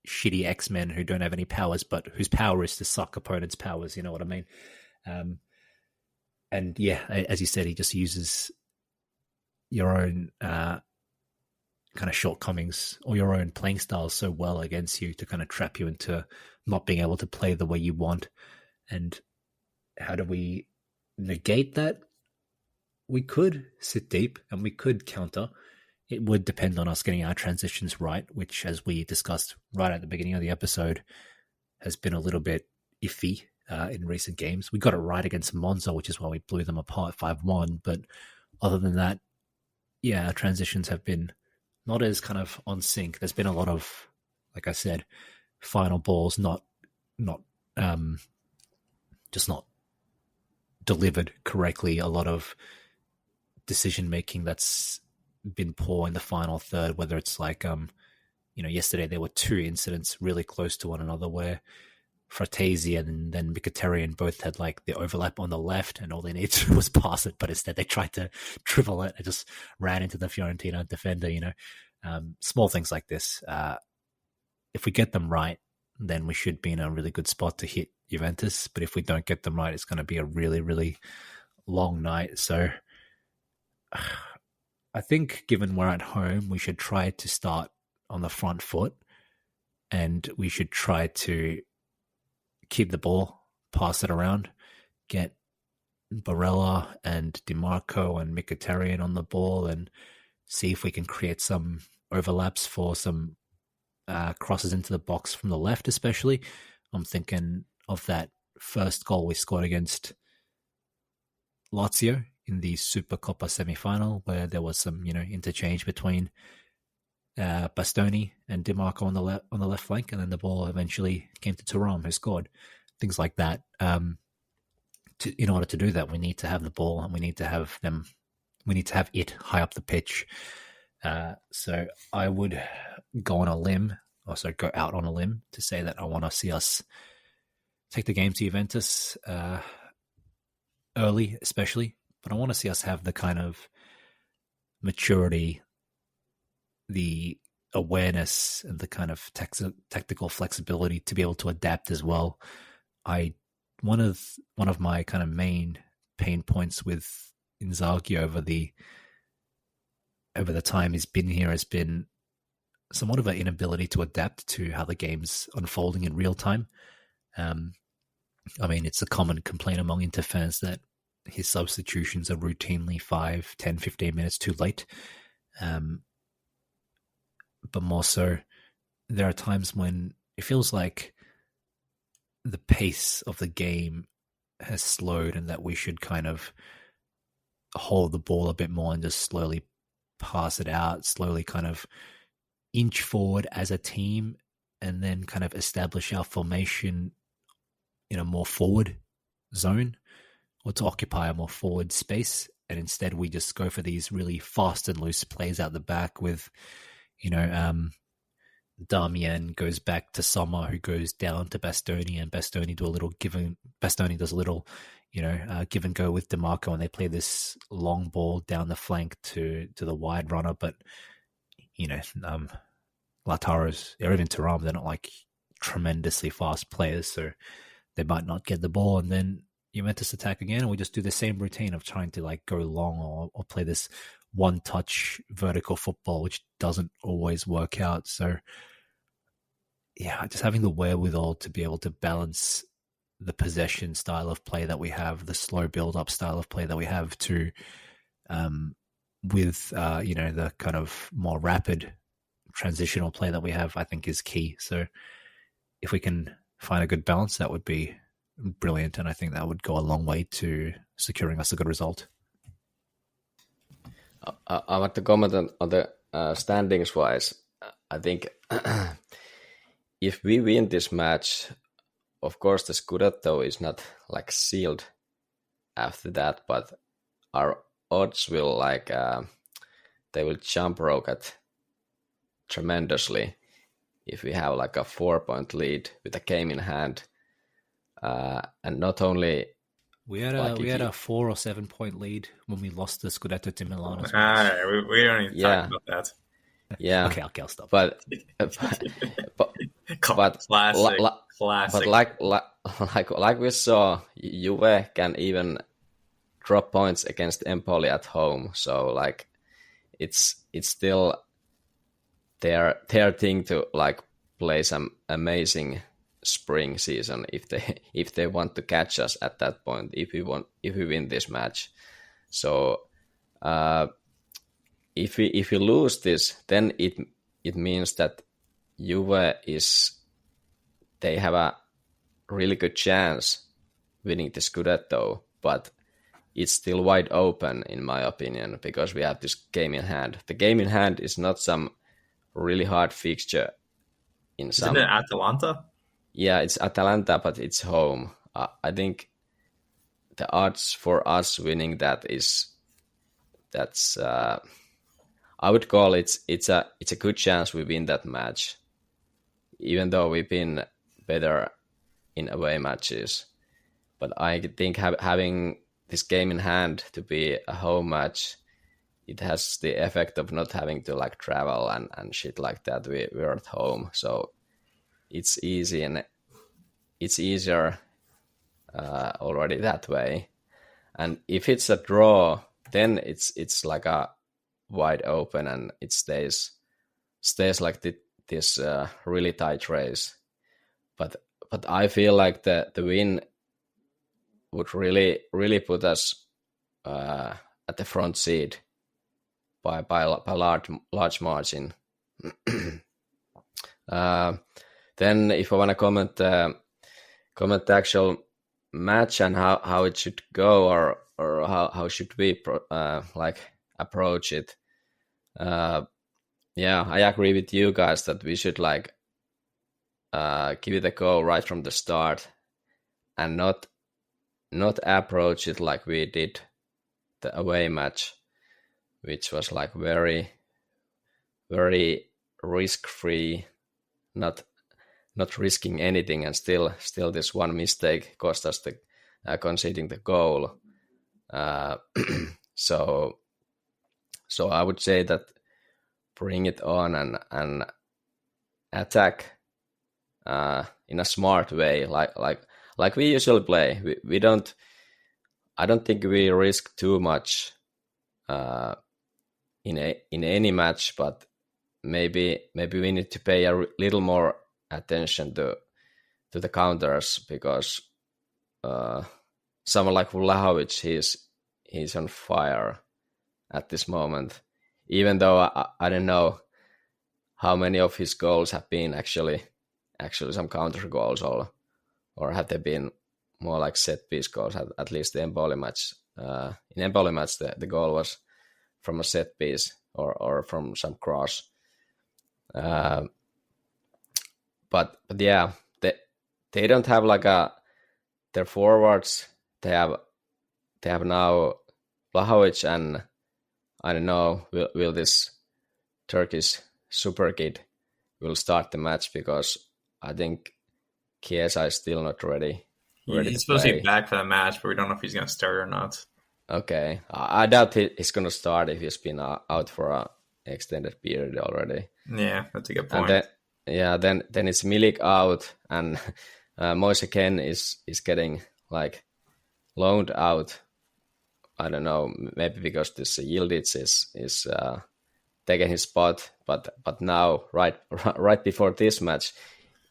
shitty X-Men who don't have any powers, but whose power is to suck opponents' powers. You know what I mean? And yeah, as you said, he just uses your own kind of shortcomings or your own playing style so well against you to kind of trap you into not being able to play the way you want. And how do we negate that? We could sit deep and we could counter. It would depend on us getting our transitions right, which, as we discussed right at the beginning of the episode, has been a little bit iffy in recent games. We got it right against Monza, which is why we blew them apart 5-1. But other than that, yeah, our transitions have been not as kind of on sync. There's been a lot of, like I said, final balls not delivered correctly. A lot of decision making that's been poor in the final third, whether it's like yesterday there were 2 incidents really close to one another where Fratesi and then Mkhitaryan both had like the overlap on the left, and all they needed to do was pass it, but instead they tried to dribble it and just ran into the Fiorentina defender. Small things like this, if we get them right, then we should be in a really good spot to hit Juventus. But if we don't get them right, it's going to be a really, really long night. So I think, given we're at home, we should try to start on the front foot. and we should try to keep the ball, pass it around, get Barella and DiMarco and Mkhitaryan on the ball, and see if we can create some overlaps for some crosses into the box from the left, especially. I'm thinking of that first goal we scored against Lazio in the Supercoppa semi-final, where there was some, interchange between Bastoni and DiMarco on the left flank, and then the ball eventually came to Thuram, who scored. Things like that. In order to do that, we need to have the ball, and we need to have them. We need to have it high up the pitch. So I would go out on a limb to say that I want to see us take the game to Juventus early, especially. But I want to see us have the kind of maturity, the awareness, and the kind of tactical flexibility to be able to adapt as well. One of my kind of main pain points with Inzaghi over the time he's been here has been somewhat of an inability to adapt to how the game's unfolding in real time. It's a common complaint among Inter fans that his substitutions are routinely 5, 10, 15 minutes too late. But more so, there are times when it feels like the pace of the game has slowed and that we should kind of hold the ball a bit more and just slowly pass it out, slowly kind of inch forward as a team, and then kind of establish our formation in a more forward zone, or to occupy a more forward space. And instead we just go for these really fast and loose plays out the back with, Darmian goes back to Sommer, who goes down to Bastoni, and Bastoni does a little give and go with DiMarco, and they play this long ball down the flank to the wide runner. But Lautaro's, or even Thuram, they're not like tremendously fast players, so they might not get the ball, and then Juventus attack again, and we just do the same routine of trying to like go long or play this one-touch vertical football, which doesn't always work out. So yeah, just having the wherewithal to be able to balance the possession style of play that we have, the slow build-up style of play that we have, to with the kind of more rapid transitional play that we have, I think is key. So if we can find a good balance, that would be brilliant, and I think that would go a long way to securing us a good result. I want to comment on the standings-wise. I think if we win this match, of course the Scudetto is not like sealed after that, but our odds will they will jump rocket tremendously if we have like a 4-point lead with a game in hand. And not only we had a 4 or 7 point lead when we lost the Scudetto to Milan as well. All right, we don't need to talk about that. Yeah. Okay, I'll stop. But classic. But like we saw, Juve can even drop points against Empoli at home. So like it's still their thing to like play some amazing spring season if they want to catch us at that point, if we win this match. So if we lose this, then it means that Juve they have a really good chance winning the Scudetto, but it's still wide open in my opinion, because we have this game in hand. The game in hand is not some really hard fixture Isn't it Atalanta? Yeah, it's Atalanta, but it's home. I think the odds for us winning that's I would call it's a good chance we win that match, even though we've been better in away matches. But I think having this game in hand to be a home match, it has the effect of not having to like travel and shit like that. We're at home, so it's easy and it's easier already that way. And if it's a draw, then it's like a wide open, and it stays like this really tight race. But I feel like the win would really put us at the front seat by large margin. Then, if I want to comment the actual match and how it should go, or how should we approach it? Yeah, I agree with you guys that we should give it a go right from the start, and not approach it like we did the away match, which was like very, very risk-free, not risking anything, and still this one mistake cost us the conceding the goal. So I would say that bring it on and attack in a smart way, like we usually play. We don't. I don't think we risk too much in any match, but maybe we need to pay a little more attention to the counters, because someone like Vlahovic, he's on fire at this moment. Even though I don't know how many of his goals have been actually some counter goals, or have they been more like set piece goals. At least the Empoli match. In Empoli match, the goal was from a set piece or from some cross. But yeah, they don't have their forwards. They have now Vlahovic, and I don't know, will this Turkish super kid will start the match, because I think Chiesa is still not ready. He's supposed to be back for the match, but we don't know if he's going to start or not. Okay. I doubt he's going to start if he's been out for an extended period already. Yeah, that's a good point. And then it's Milik out, and Moise Kean is getting loaned out. I don't know, maybe because this Yildiz is taking his spot, but now right before this match,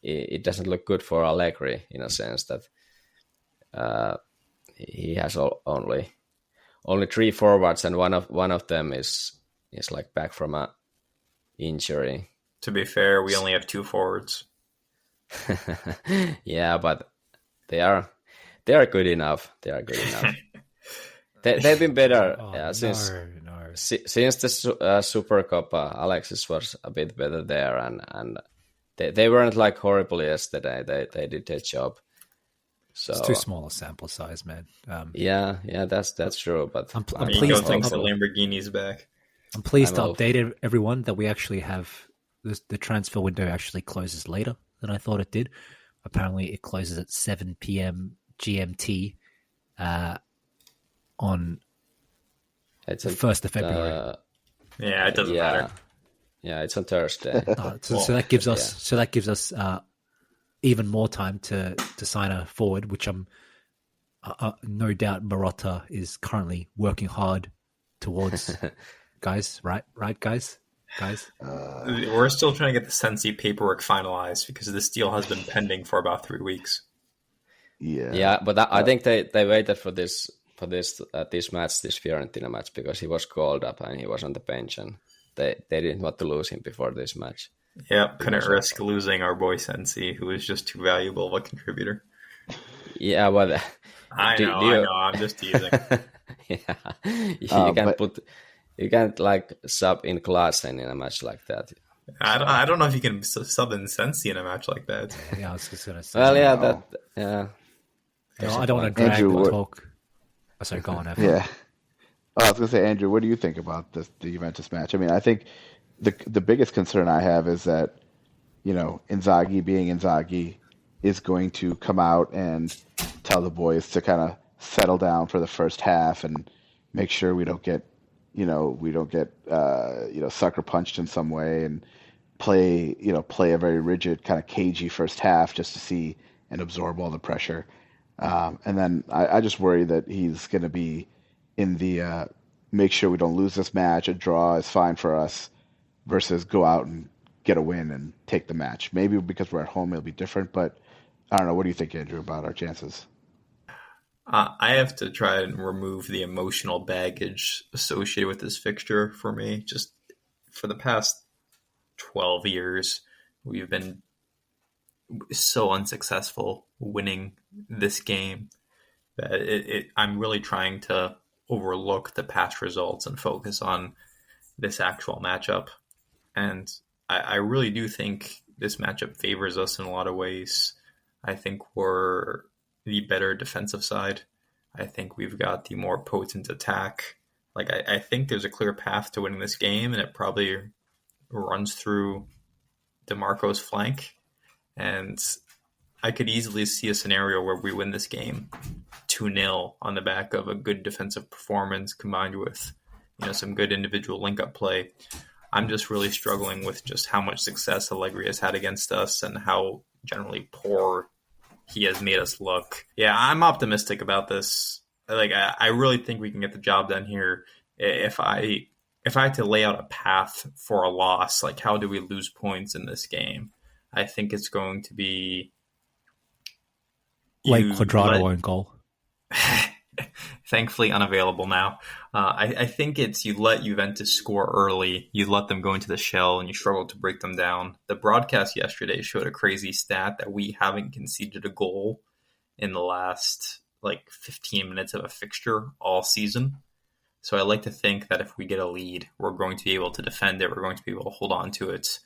it doesn't look good for Allegri, in a sense that he has only 3 forwards, and one of them is back from a injury. To be fair, we only have 2 forwards. Yeah, but they are good enough. They are good enough. They've been better since the Super Cup. Alexis was a bit better there, and they weren't horrible yesterday. They did their job. So it's too small a sample size, man. Yeah, that's true. But I'm pleased the Lamborghini's back. I'm pleased to update everyone that we actually have the transfer window actually closes later than I thought it did. Apparently, it closes at 7 p.m. GMT on the 1st of February. Yeah, it doesn't matter. Yeah, it's on Thursday. So that gives us even more time to sign a forward, which I'm no doubt Marotta is currently working hard towards. Guys, right, guys. We're still trying to get the Sensi paperwork finalized, because this deal has been pending for about 3 weeks. Yeah, but I think they waited for this match, this Fiorentina match, because he was called up and he was on the bench, and they didn't want to lose him before this match. Yeah, couldn't risk losing our boy Sensi, who is just too valuable of a contributor. Yeah, well, I know. I'm just teasing. Yeah, you can't sub in Klaassen in a match like that. I don't know if you can sub in Sensi in a match like that. Yeah, I was just gonna say. Well, yeah, No, I don't want to drag the talk. Oh, sorry, go on, Evan. Yeah. I was going to say, Andrew, what do you think about the Juventus match? I mean, I think the biggest concern I have is that, Inzaghi being Inzaghi is going to come out and tell the boys to kind of settle down for the first half and make sure we don't get sucker punched in some way, and play a very rigid, kind of cagey first half just to see and absorb all the pressure. And then I just worry that he's going to be in make sure we don't lose this match. A draw is fine for us, versus go out and get a win and take the match. Maybe because we're at home, it'll be different. But I don't know. What do you think, Andrew, about our chances? I have to try and remove the emotional baggage associated with this fixture for me. Just for the past 12 years, we've been so unsuccessful winning this game that I'm really trying to overlook the past results and focus on this actual matchup. And I really do think this matchup favors us in a lot of ways. I think we're the better defensive side. I think we've got the more potent attack. Like, I think there's a clear path to winning this game, and it probably runs through DeMarco's flank. And I could easily see a scenario where we win this game 2-0 on the back of a good defensive performance combined with, some good individual link-up play. I'm just really struggling with just how much success Allegri has had against us and how generally poor he has made us look. Yeah, I'm optimistic about this. Like, I really think we can get the job done here. If I had to lay out a path for a loss, like how do we lose points in this game? I think it's going to be like Quadrado own goal. Thankfully unavailable now. I think it's you let Juventus score early, you let them go into the shell, and you struggle to break them down. The broadcast yesterday showed a crazy stat that we haven't conceded a goal in the last 15 minutes of a fixture all season. So I like to think that if we get a lead, we're going to be able to defend it. We're going to be able to hold on to it.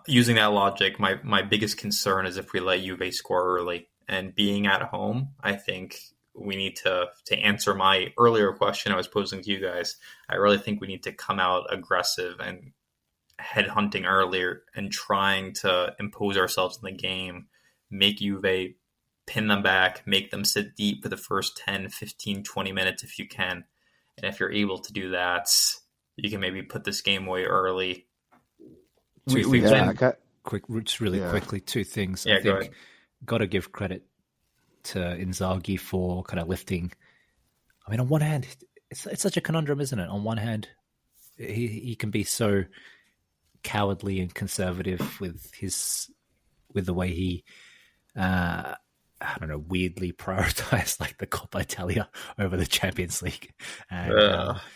Using that logic, my biggest concern is if we let Juve score early. And being at home, I think we need to answer my earlier question I was posing to you guys. I really think we need to come out aggressive and headhunting earlier and trying to impose ourselves in the game, make Juve pin them back, make them sit deep for the first 10, 15, 20 minutes if you can. And if you're able to do that, you can maybe put this game away early. Quickly, two things. Yeah, I think got to give credit to Inzaghi for kind of lifting. I mean, on one hand, it's such a conundrum, isn't it? On one hand, he can be so cowardly and conservative with the way he, weirdly prioritized like the Coppa Italia over the Champions League,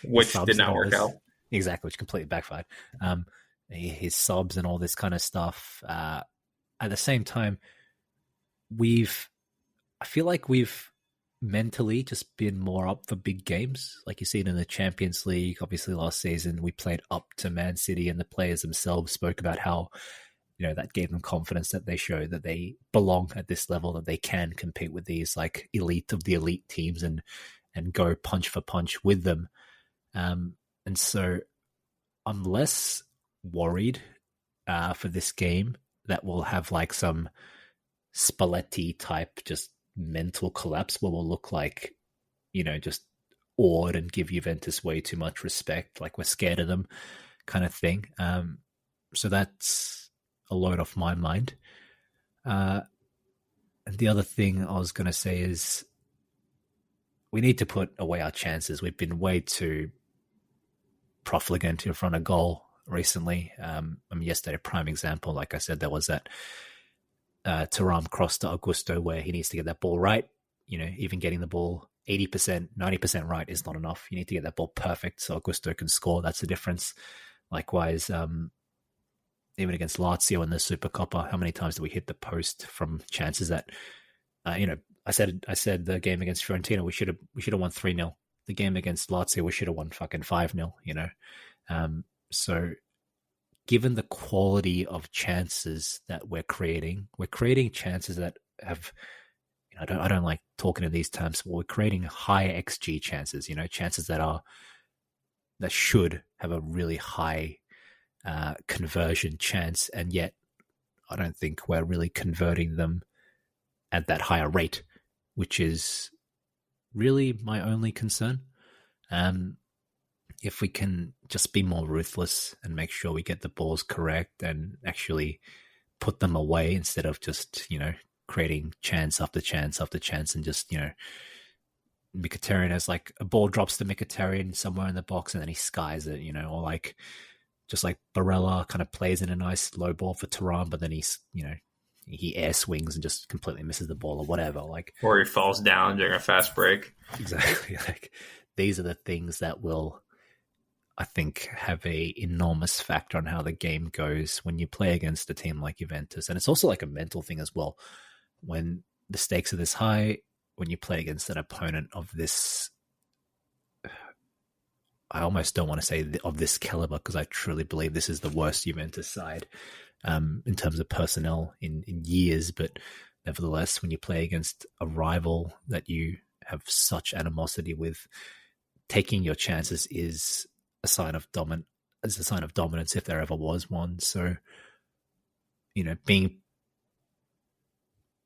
which did not work out. Exactly, which completely backfired. His subs and all this kind of stuff. At the same time, I feel like we've mentally just been more up for big games. Like you see it in the Champions League. Obviously, last season we played up to Man City, and the players themselves spoke about how, that gave them confidence that they show that they belong at this level, that they can compete with these like elite of the elite teams and go punch for punch with them. And so I'm less worried for this game that we'll have like some Spalletti type just mental collapse where we'll look like, just awed and give Juventus way too much respect, like we're scared of them kind of thing. So that's a load off my mind. And the other thing I was going to say is we need to put away our chances. We've been way too profligate in front of goal recently. Yesterday, a prime example, like I said, there was that Thuram cross to Augusto where he needs to get that ball right. Even getting the ball 80%, 90% right is not enough. You need to get that ball perfect so Augusto can score. That's the difference. Likewise, even against Lazio in the Supercoppa, how many times did we hit the post from chances that, I said the game against Fiorentina, we should have won 3-0. The game against Lazio, we should have won fucking 5-0, So given the quality of chances that we're creating chances that have, I don't like talking in these terms, but we're creating high XG chances, chances that should have a really high conversion chance, and yet I don't think we're really converting them at that higher rate, which is really my only concern. If we can just be more ruthless and make sure we get the balls correct and actually put them away instead of just, creating chance after chance after chance and just, Mkhitaryan has like a ball drops to Mkhitaryan somewhere in the box and then he skies it, or like just like Barella kind of plays in a nice low ball for Turan, but then he air swings and just completely misses the ball or whatever. Like, or he falls down during a fast break. Exactly. Like, these are the things that will, I think, have a enormous factor on how the game goes when you play against a team like Juventus. And it's also like a mental thing as well. When the stakes are this high, when you play against an opponent of this, I almost don't want to say of this caliber, because I truly believe this is the worst Juventus side in terms of personnel in years. But nevertheless, when you play against a rival that you have such animosity with, taking your chances is a sign of dominance if there ever was one. So,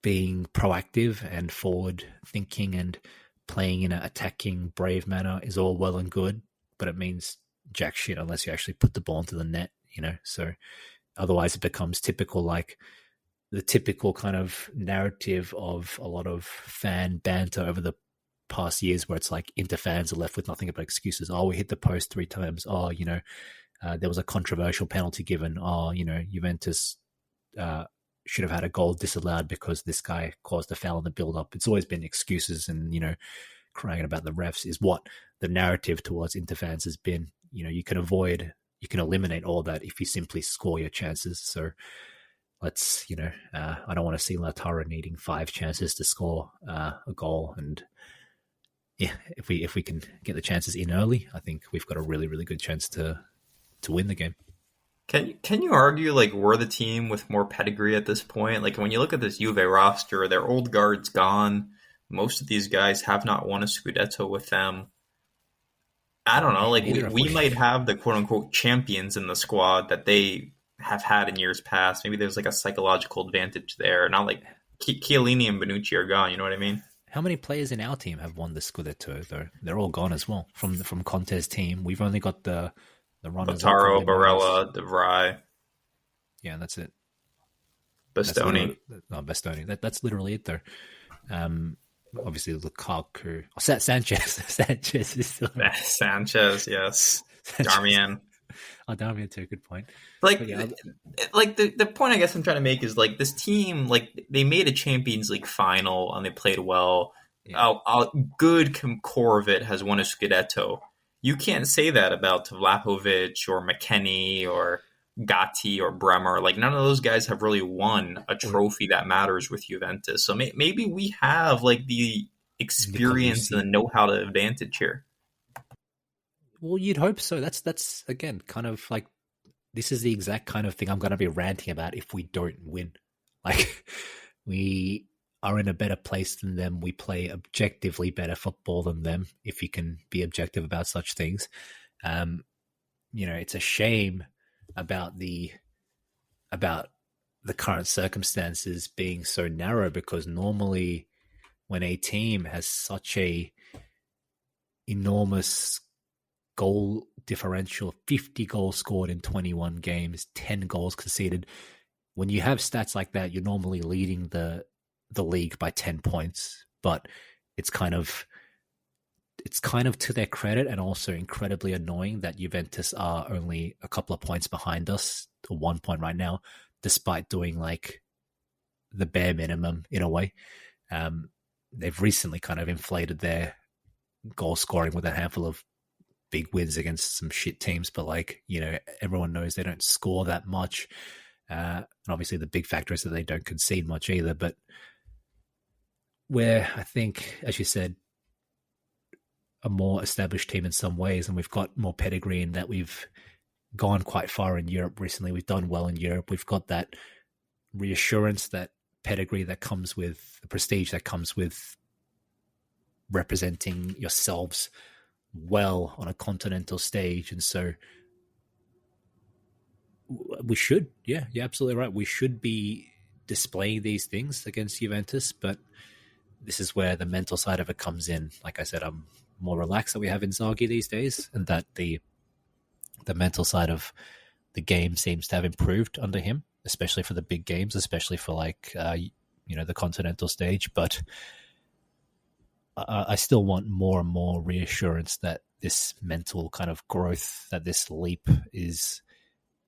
being proactive and forward thinking and playing in an attacking, brave manner is all well and good, but it means jack shit unless you actually put the ball into the net, So otherwise it becomes the typical kind of narrative of a lot of fan banter over the past years, where it's like Inter fans are left with nothing but excuses. Oh, we hit the post 3 times. Oh, there was a controversial penalty given. Oh, Juventus should have had a goal disallowed because this guy caused a foul in the build-up. It's always been excuses and, crying about the refs is what the narrative towards Inter fans has been. You can eliminate all that if you simply score your chances. So let's, I don't want to see Lautaro needing 5 chances to score a goal. And yeah, if we can get the chances in early, I think we've got a really, really good chance to win the game. Can you argue like we're the team with more pedigree at this point? Like when you look at this Juve roster, their old guard's gone. Most of these guys have not won a Scudetto with them. I don't know. Like we might have the quote unquote champions in the squad that they have had in years past. Maybe there's like a psychological advantage there. Not like Chiellini and Bonucci are gone. You know what I mean? How many players in our team have won the Scudetto though? They're all gone as well from Conte's team. We've only got the runners. Lautaro, Barella, De Vrij. Yeah, that's it. Bastoni. Bastoni. That's literally it, though. Obviously, Lukaku. Oh, Sanchez. Sanchez is still there. Sanchez, yes. Darmian. Oh, Darmian too. Good point. Like the point I guess I'm trying to make is like this team, like they made a Champions League final and they played well. Yeah. A good core of it has won a Scudetto. You can't say that about Vlahovic or McKennie or Gatti or Bremer. Like none of those guys have really won a trophy that matters with Juventus. So maybe we have like the experience and the know-how to advantage here. Well, you'd hope so. That's again kind of like this is the exact kind of thing I'm going to be ranting about if we don't win. Like we are in a better place than them. We play objectively better football than them, if you can be objective about such things. It's a shame about the current circumstances being so narrow, because normally when a team has such a enormous goal differential, 50 goals scored in 21 games, 10 goals conceded, when you have stats like that, you're normally leading the league by 10 points, but it's kind of to their credit and also incredibly annoying that Juventus are only a couple of points behind us, or 1 point right now, despite doing like the bare minimum in a way. They've recently kind of inflated their goal scoring with a handful of big wins against some shit teams, but everyone knows they don't score that much. And obviously the big factor is that they don't concede much either, but where I think, as you said, a more established team in some ways, and we've got more pedigree in that we've gone quite far in Europe recently. We've done well in Europe. We've got that reassurance, that pedigree that comes with the prestige that comes with representing yourselves well on a continental stage. And so we should, yeah, you're absolutely right. We should be displaying these things against Juventus, but this is where the mental side of it comes in. Like I said, I'm more relaxed that we have Inzaghi these days, and that the mental side of the game seems to have improved under him, especially for the big games, especially for the continental stage. But I still want more and more reassurance that this mental kind of growth, that this leap is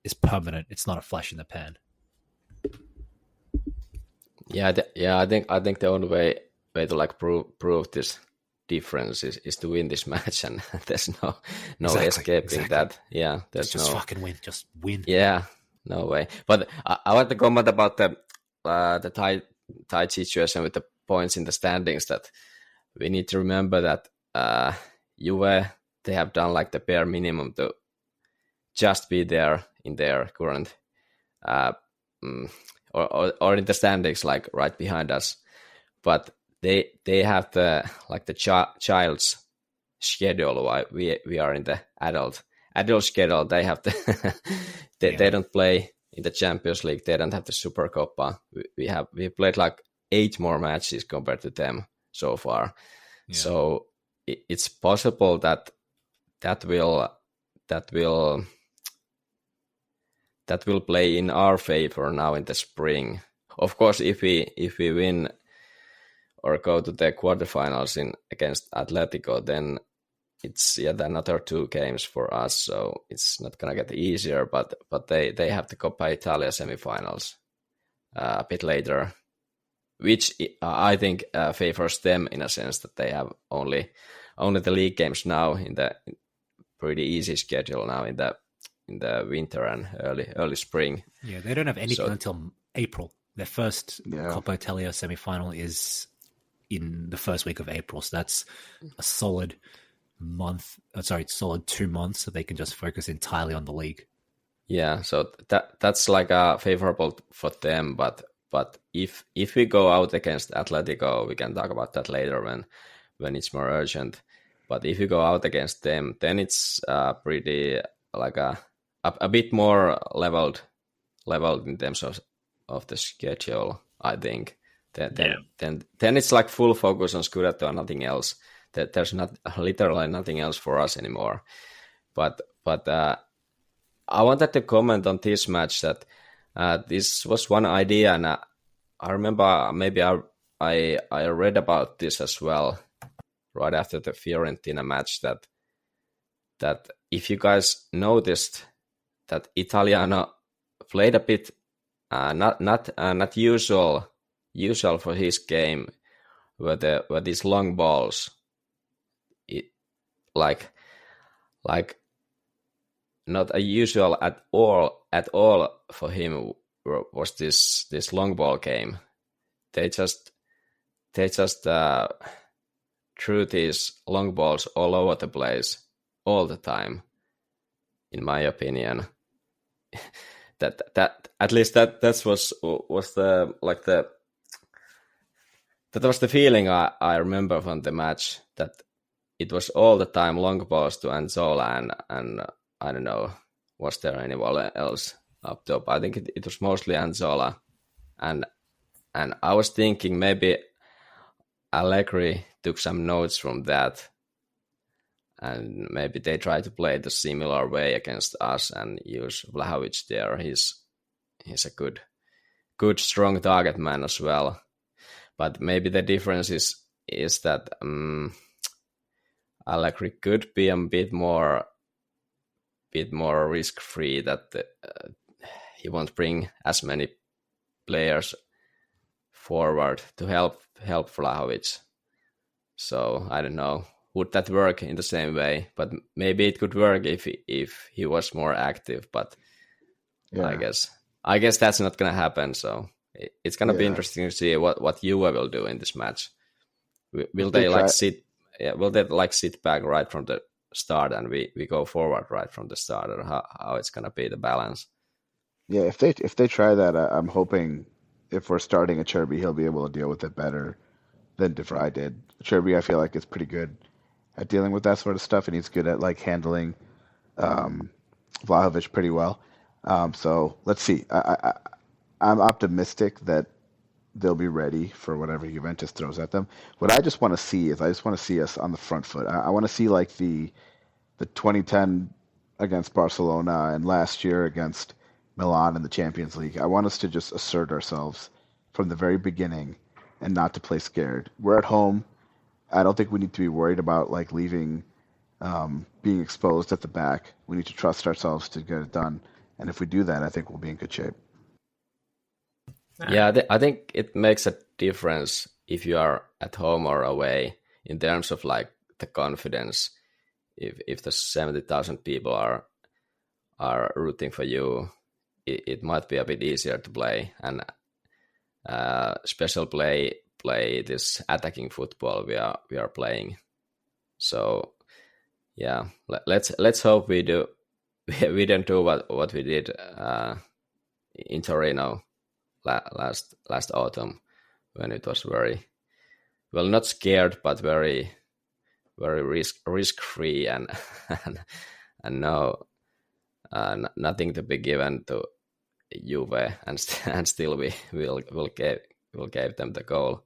is permanent. It's not a flash in the pan. Yeah, I think the only way to like prove this difference is to win this match, and there's no escaping that. Yeah, there's just fucking win. Just win. Yeah, no way. But I want to comment about the tight situation with the points in the standings. That we need to remember that Juve, they have done like the bare minimum to just be there in their current or in the standings, like right behind us. But they have the like the child's schedule while we are in the adult schedule. They have the they don't play in the Champions League. They don't have the Supercoppa. We played like 8 more matches compared to them so far. Yeah. So it's possible that will play in our favor now in the spring. Of course, if we win or go to the quarterfinals against Atletico, then it's yet another 2 games for us. So it's not gonna get easier. But they have the Coppa Italia semifinals a bit later, which I think favors them in a sense that they have only the league games now in the pretty easy schedule now in the winter and early spring. Yeah, they don't have anything until April. Their first Coppa Italia semifinal is in the first week of April. So that's a solid month. Solid 2 months, so they can just focus entirely on the league. Yeah, so that's like favorable for them. But if we go out against Atletico, we can talk about that later when it's more urgent. But if you go out against them, then it's pretty like a bit more leveled in terms of the schedule, I think. Then it's like full focus on Scudetto and nothing else. There's not literally nothing else for us anymore. But I wanted to comment on this match that this was one idea, and I remember maybe I read about this as well right after the Fiorentina match that if you guys noticed that Italiano played a bit not usual for his game were these long balls. Like not a usual at all for him was this long ball game. They just threw these long balls all over the place all the time, in my opinion. that at least that was the feeling I remember from the match, that it was all the time long balls to Anzola and I don't know, was there anyone else up top? I think it was mostly Anzola, and I was thinking maybe Allegri took some notes from that, and maybe they try to play the similar way against us and use Vlahovic there. He's a good strong target man as well. But maybe the difference is that Allegri could be a bit more risk free, that he won't bring as many players forward to help Vlahovic. So I don't know, would that work in the same way? But maybe it could work if he was more active. But yeah. I guess that's not gonna happen. So it's gonna be interesting to see what Juve will do in this match. Will they sit back right from the start and we go forward right from the start, or how it's gonna be the balance? Yeah, if they try that, I'm hoping if we're starting Acerbi, he'll be able to deal with it better than De Vrij did. Acerbi, I feel like, is pretty good at dealing with that sort of stuff, and he's good at like handling Vlahovic pretty well. So let's see. I'm optimistic that they'll be ready for whatever Juventus throws at them. What I just want to see is us on the front foot. I want to see like the 2010 against Barcelona and last year against Milan in the Champions League. I want us to just assert ourselves from the very beginning and not to play scared. We're at home. I don't think we need to be worried about like leaving, being exposed at the back. We need to trust ourselves to get it done. And if we do that, I think we'll be in good shape. Yeah, I think it makes a difference if you are at home or away in terms of like the confidence. If the 70,000 people are rooting for you, it might be a bit easier to play and special play this attacking football we are playing. So yeah, let's hope we we don't do what we did in Torino last autumn, when it was very well, not scared, but very risk free and and no nothing to be given to Juve, and still will give them the goal.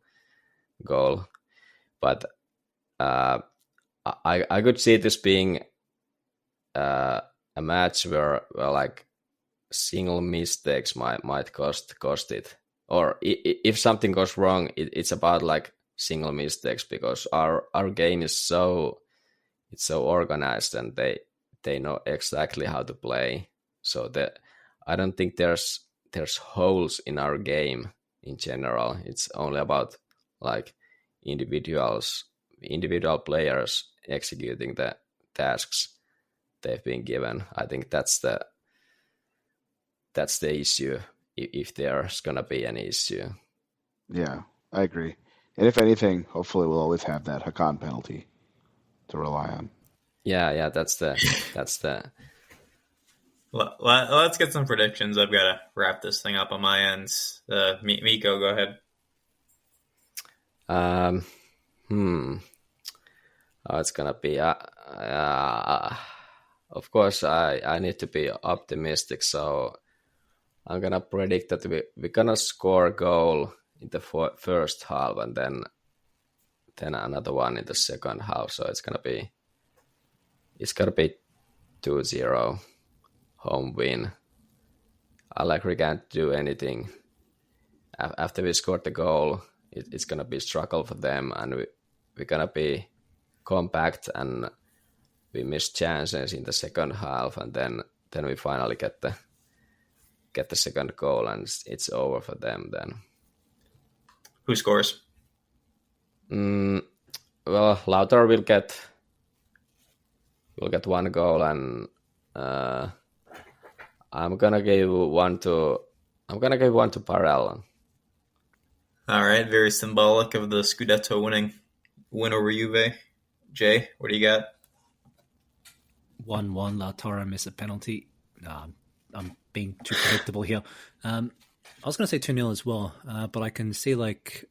But I could see this being a match where like single mistakes might cost it, or if something goes wrong, it's about like single mistakes, because our game is so organized, and they know exactly how to play. So that I don't think there's holes in our game in general. It's only about like individual players executing the tasks they've been given. I think that's the issue, if there's gonna be an issue. Yeah, I agree. And if anything, hopefully we'll always have that Hakan penalty to rely on. Yeah, that's the Let's get some predictions. I've got to wrap this thing up on my end. Miko, go ahead. It's gonna be of course I need to be optimistic, so I'm gonna predict that we're gonna score a goal in the first half, and then another one in the second half. So it's gonna be 2-0 home win. Allegri can't do anything. After we scored the goal, it's gonna be a struggle for them, and we're gonna be compact, and we miss chances in the second half, and then we finally get the second goal, and it's over for them then. Who scores? Well, Lautaro will get one goal, and I'm gonna give one to Parel. All right, very symbolic of the Scudetto win over Juve. Jay, what do you got? 1-1, Lautaro miss a penalty. I'm being too predictable here. I was going to say 2-0 as well, but I can see like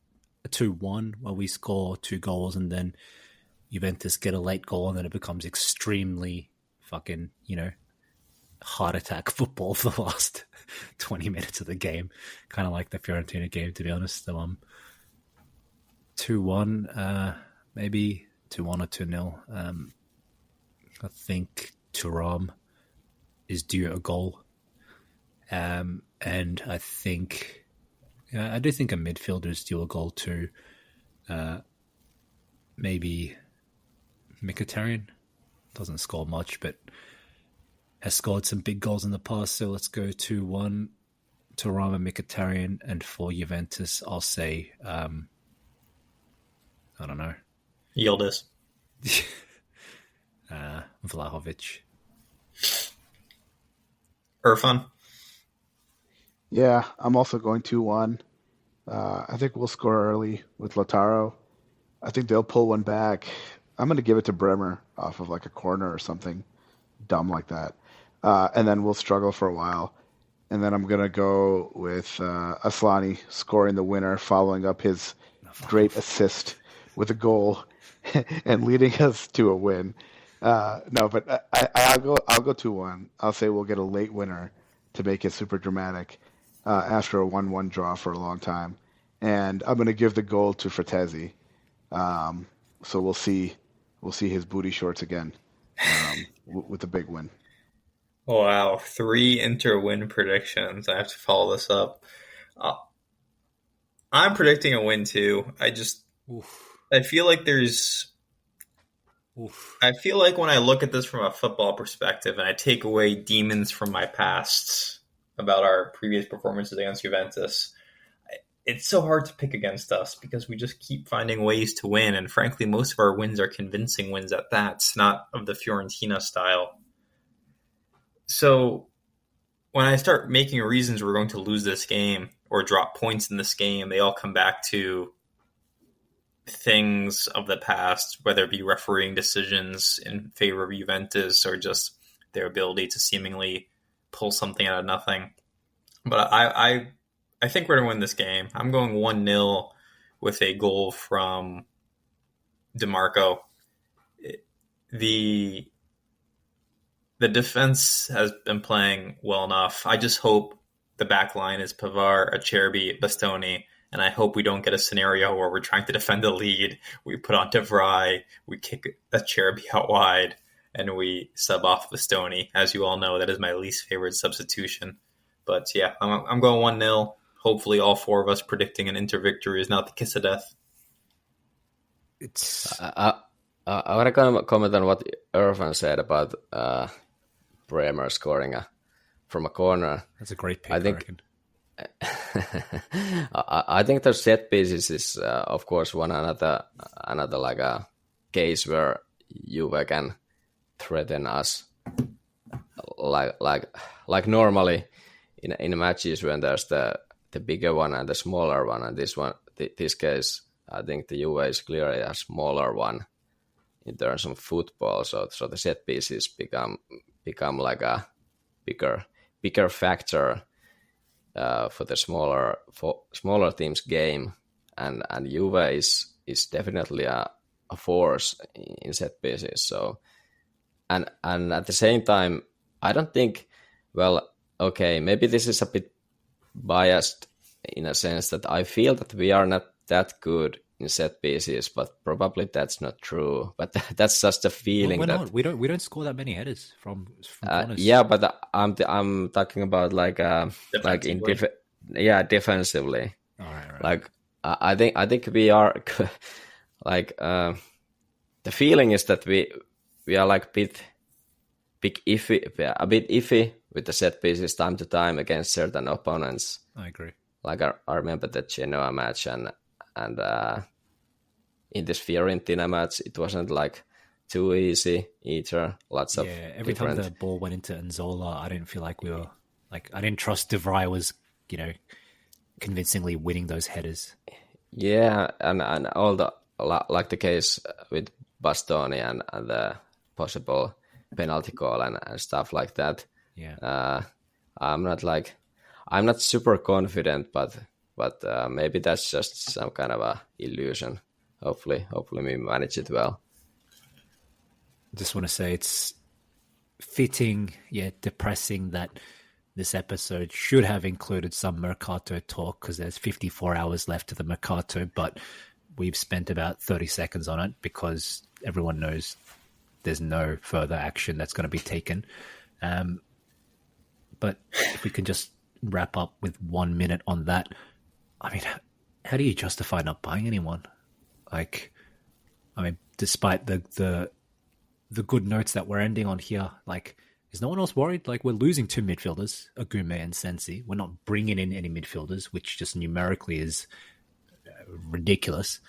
a 2-1 where we score 2 goals and then Juventus get a late goal, and then it becomes extremely fucking, heart attack football for the last 20 minutes of the game. Kind of like the Fiorentina game, to be honest. So 2-1, maybe 2-1 or 2-0. I think Thuram is due a goal. And I think, I do think a midfielder is due a goal too. Maybe Mkhitaryan doesn't score much, but has scored some big goals in the past. So let's go 2-1 Thuram and Mkhitaryan. And for Juventus, I'll say, I don't know. Yildiz. Vlahovic. Irfan. Yeah, I'm also going 2-1. I think we'll score early with Lautaro. I think they'll pull one back. I'm going to give it to Bremer off of like a corner or something dumb like that. And then we'll struggle for a while. And then I'm going to go with Aslani scoring the winner, following up his great assist with a goal and leading us to a win. No, but I'll go 2-1. I'll say we'll get a late winner to make it super dramatic after a 1-1 draw for a long time. And I'm going to give the goal to Fratesi. So we'll see his booty shorts again with a big win. Wow, 3 Inter win predictions. I have to follow this up. I'm predicting a win too. I feel like there's Oof. I feel like when I look at this from a football perspective and I take away demons from my past about our previous performances against Juventus, it's so hard to pick against us because we just keep finding ways to win. And frankly, most of our wins are convincing wins at that. It's not of the Fiorentina style. So when I start making reasons we're going to lose this game or drop points in this game, they all come back to things of the past, whether it be refereeing decisions in favor of Juventus or just their ability to seemingly pull something out of nothing. But I think we're going to win this game. I'm going 1-0 with a goal from DeMarco. The defense has been playing well enough. I just hope the back line is Pavard, Acerbi, Bastoni, and I hope we don't get a scenario where we're trying to defend the lead. We put on DeVry, we kick Acerbi out wide, and we sub off Bastoni. As you all know, that is my least favorite substitution. But yeah, I'm going 1-0. Hopefully all four of us predicting an Inter victory is not the kiss of death. I want to comment on what Irfan said about Bremer scoring from a corner. That's a great pick, I think. I think the set pieces is, of course, one another like a case where Juve can threaten us, like normally in matches when there's the bigger one and the smaller one, and this case, I think the Juve is clearly a smaller one in terms of football. So the set pieces become like a bigger factor for the smaller teams' game, and Juve is definitely a force in set pieces. So and at the same time, I don't think, well, okay, maybe this is a bit biased in a sense that I feel that we are not that good in set pieces, but probably that's not true. But that's just a feeling that we don't score that many headers from corners. Yeah, but I'm talking about like defensively. All right. Like I think we are like the feeling is that we are like a bit iffy with the set pieces time to time against certain opponents. I agree. Like I remember the Genoa match and in this Fiorentina match, it wasn't like too easy either. Lots of every time the ball went into Nzola, I didn't feel like we were like, I didn't trust DeVry was convincingly winning those headers. Yeah, and all the like the case with Bastoni and the possible penalty call and stuff like that. Yeah, I'm not super confident, but maybe that's just some kind of a illusion. Hopefully we manage it well. Just want to say it's fitting yet depressing that this episode should have included some Mercato talk because there's 54 hours left to the Mercato, but we've spent about 30 seconds on it because everyone knows there's no further action that's going to be taken. But if we can just wrap up with 1 minute on that, I mean, how do you justify not buying anyone? Like, I mean, despite the good notes that we're ending on here, like, is no one else worried? Like, we're losing two midfielders, Agume and Sensi. We're not bringing in any midfielders, which just numerically is ridiculous.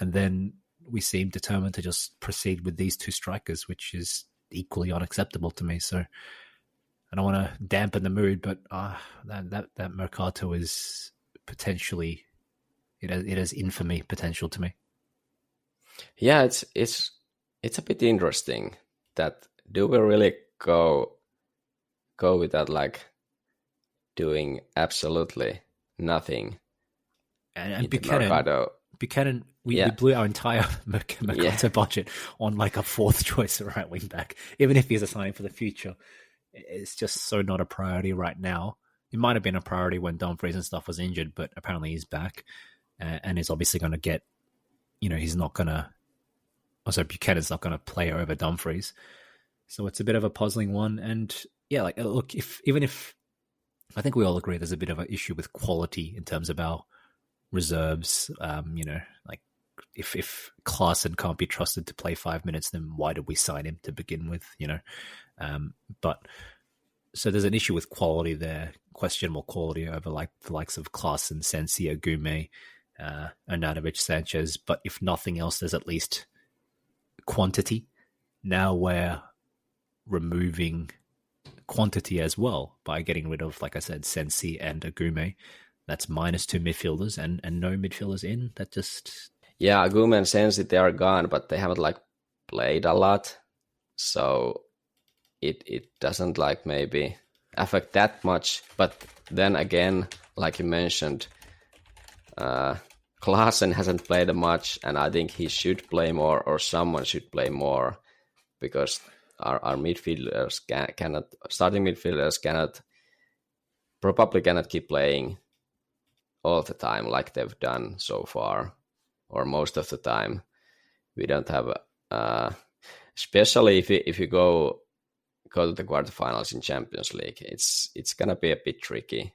And then we seem determined to just proceed with these two strikers, which is equally unacceptable to me. So I don't want to dampen the mood, but that Mercato is potentially, it has infamy potential to me. Yeah, it's a bit interesting that do we really go without like doing absolutely nothing. And Buchanan, we blew our entire Mercato budget on like a fourth choice right wing back. Even if he's a signing for the future, it's just so not a priority right now. It might have been a priority when Dumfries and stuff was injured, but apparently he's back and is obviously going to get, he's not going to, Buchanan's not going to play over Dumfries. So it's a bit of a puzzling one. And yeah, like, look, even if I think we all agree there's a bit of an issue with quality in terms of our reserves, like if Klaassen can't be trusted to play 5 minutes, then why did we sign him to begin with? But so there's an issue with quality there, questionable quality over like the likes of Klaassen, Sensi, Agume, Arnautovic, Sanchez. But if nothing else, there's at least quantity. Now we're removing quantity as well by getting rid of, like I said, Sensi and Agume. That's -2 midfielders and no midfielders in. That just... Yeah, Agume and Sensi, they are gone, but they haven't like played a lot. So it doesn't like maybe affect that much. But then again, like you mentioned, Klaassen hasn't played much, and I think he should play more, or someone should play more, because our midfielders starting midfielders probably cannot keep playing all the time like they've done so far, or most of the time. We don't have, especially if you go to the quarterfinals in Champions League, it's gonna be a bit tricky.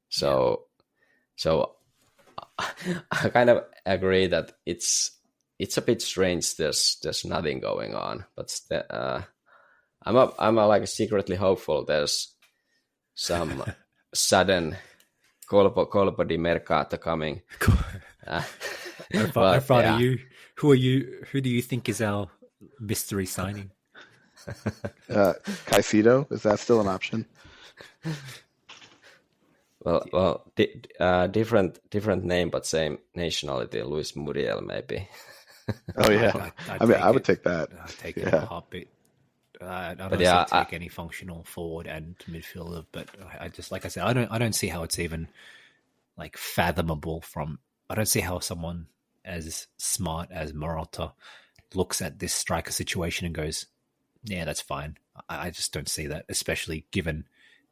So I kind of agree that it's a bit strange. There's nothing going on, but I'm like secretly hopeful there's some sudden colpo di Mercato coming. Are you? Who do you think is our mystery signing? Caicedo, is that still an option? Well, different name but same nationality. Luis Muriel, maybe. Oh yeah, I would take that. I'd take it in a heartbeat. I don't take any functional forward and midfielder, but I just, like I said, I don't see how it's even like fathomable. I don't see how someone as smart as Morata looks at this striker situation and goes, yeah, that's fine. I just don't see that, especially given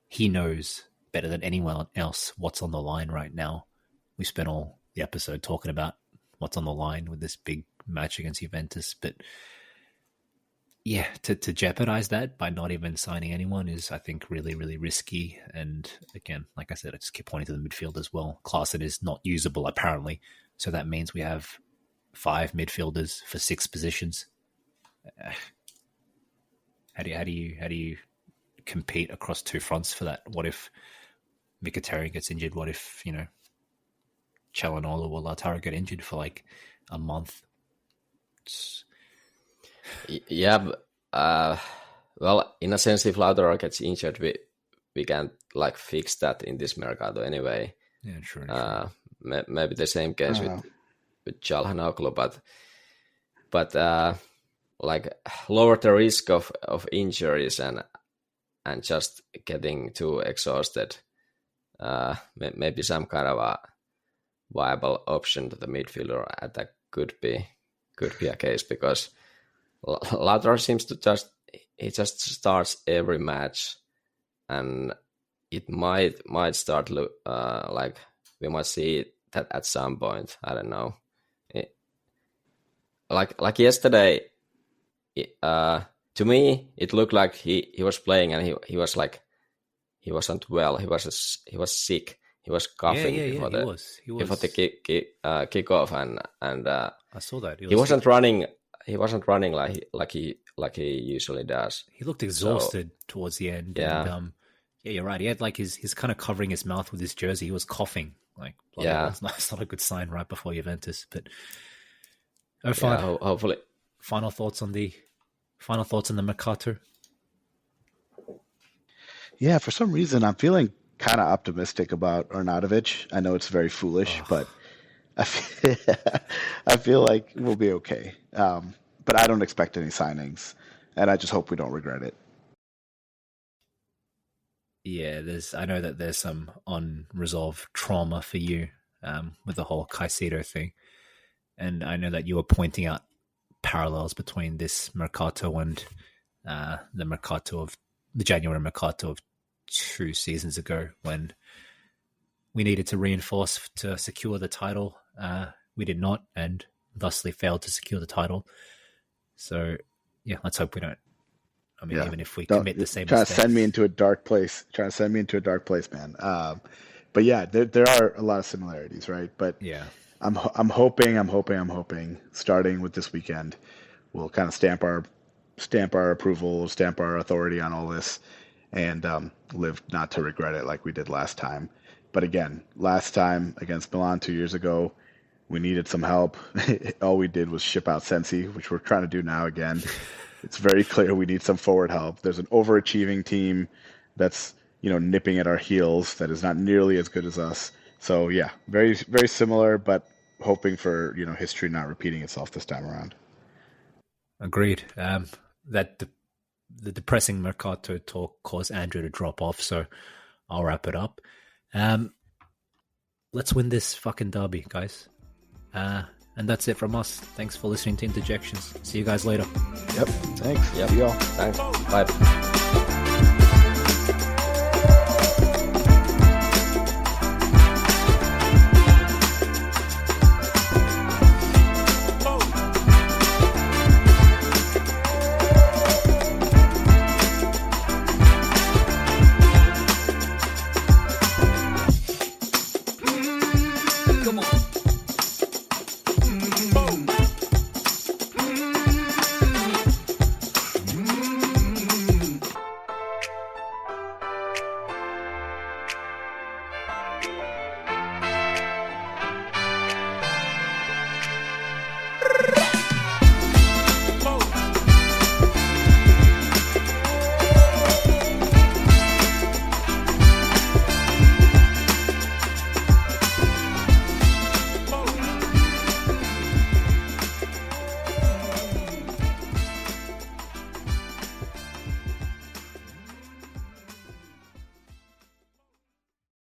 he knows better than anyone else what's on the line right now. We spent all the episode talking about what's on the line with this big match against Juventus, but yeah, to jeopardize that by not even signing anyone is, I think, really, really risky. And again, like I said, I just keep pointing to the midfield as well. Klaassen is not usable apparently, so that means we have 5 midfielders for 6 positions. How do you compete across 2 fronts for that? What if Mkhitaryan gets injured? What if Calhanoglu or Lautaro get injured for like a month? Yeah, well, in a sense, if Lautaro gets injured, we can't like fix that in this Mercato anyway. Yeah, true. Maybe the same case with Calhanoglu, but like lower the risk of injuries and just getting too exhausted. Maybe some kind of a viable option to the midfielder attack could be a case, because Lautaro seems to just starts every match, and it might start like we might see that at some point. I don't know. Like yesterday, to me it looked like he was playing and he was like he wasn't well. He was sick. He was coughing before the kickoff, and I saw that he wasn't running. He wasn't running like he usually does. He looked exhausted towards the end. Yeah. And, yeah, you're right. He had like he's kind of covering his mouth with his jersey. He was coughing. Like, yeah, it's not a good sign right before Juventus. But hopefully. Final thoughts on the Mercato. Yeah, for some reason I'm feeling kind of optimistic about Arnautovic. I know it's very foolish, but I feel like we'll be okay. But I don't expect any signings, and I just hope we don't regret it. Yeah, I know that there's some unresolved trauma for you with the whole Caicedo thing, and I know that you were pointing out parallels between this Mercato and the January Mercato of 2 seasons ago, when we needed to reinforce to secure the title. We did not, and thusly failed to secure the title. So, yeah, let's hope we don't. I mean, even if we commit the same mistakes. Trying to send me into a dark place. Man. But yeah, there are a lot of similarities, right? But yeah, I'm hoping. Starting with this weekend, we'll kind of stamp our approval, stamp our authority on all this, and live not to regret it like we did last time. But again, last time against Milan 2 years ago, we needed some help. All we did was ship out Sensi, which we're trying to do now again. It's very clear we need some forward help. There's an overachieving team that's nipping at our heels that is not nearly as good as us. So yeah, very very similar, but hoping for history not repeating itself this time around. Agreed. That the depressing Mercato talk caused Andrew to drop off, so I'll wrap it up. Let's win this fucking derby, guys. And that's it from us. Thanks for listening to Interjections. See you guys later. Yep. Thanks. Yep. See y'all. Thanks. Bye.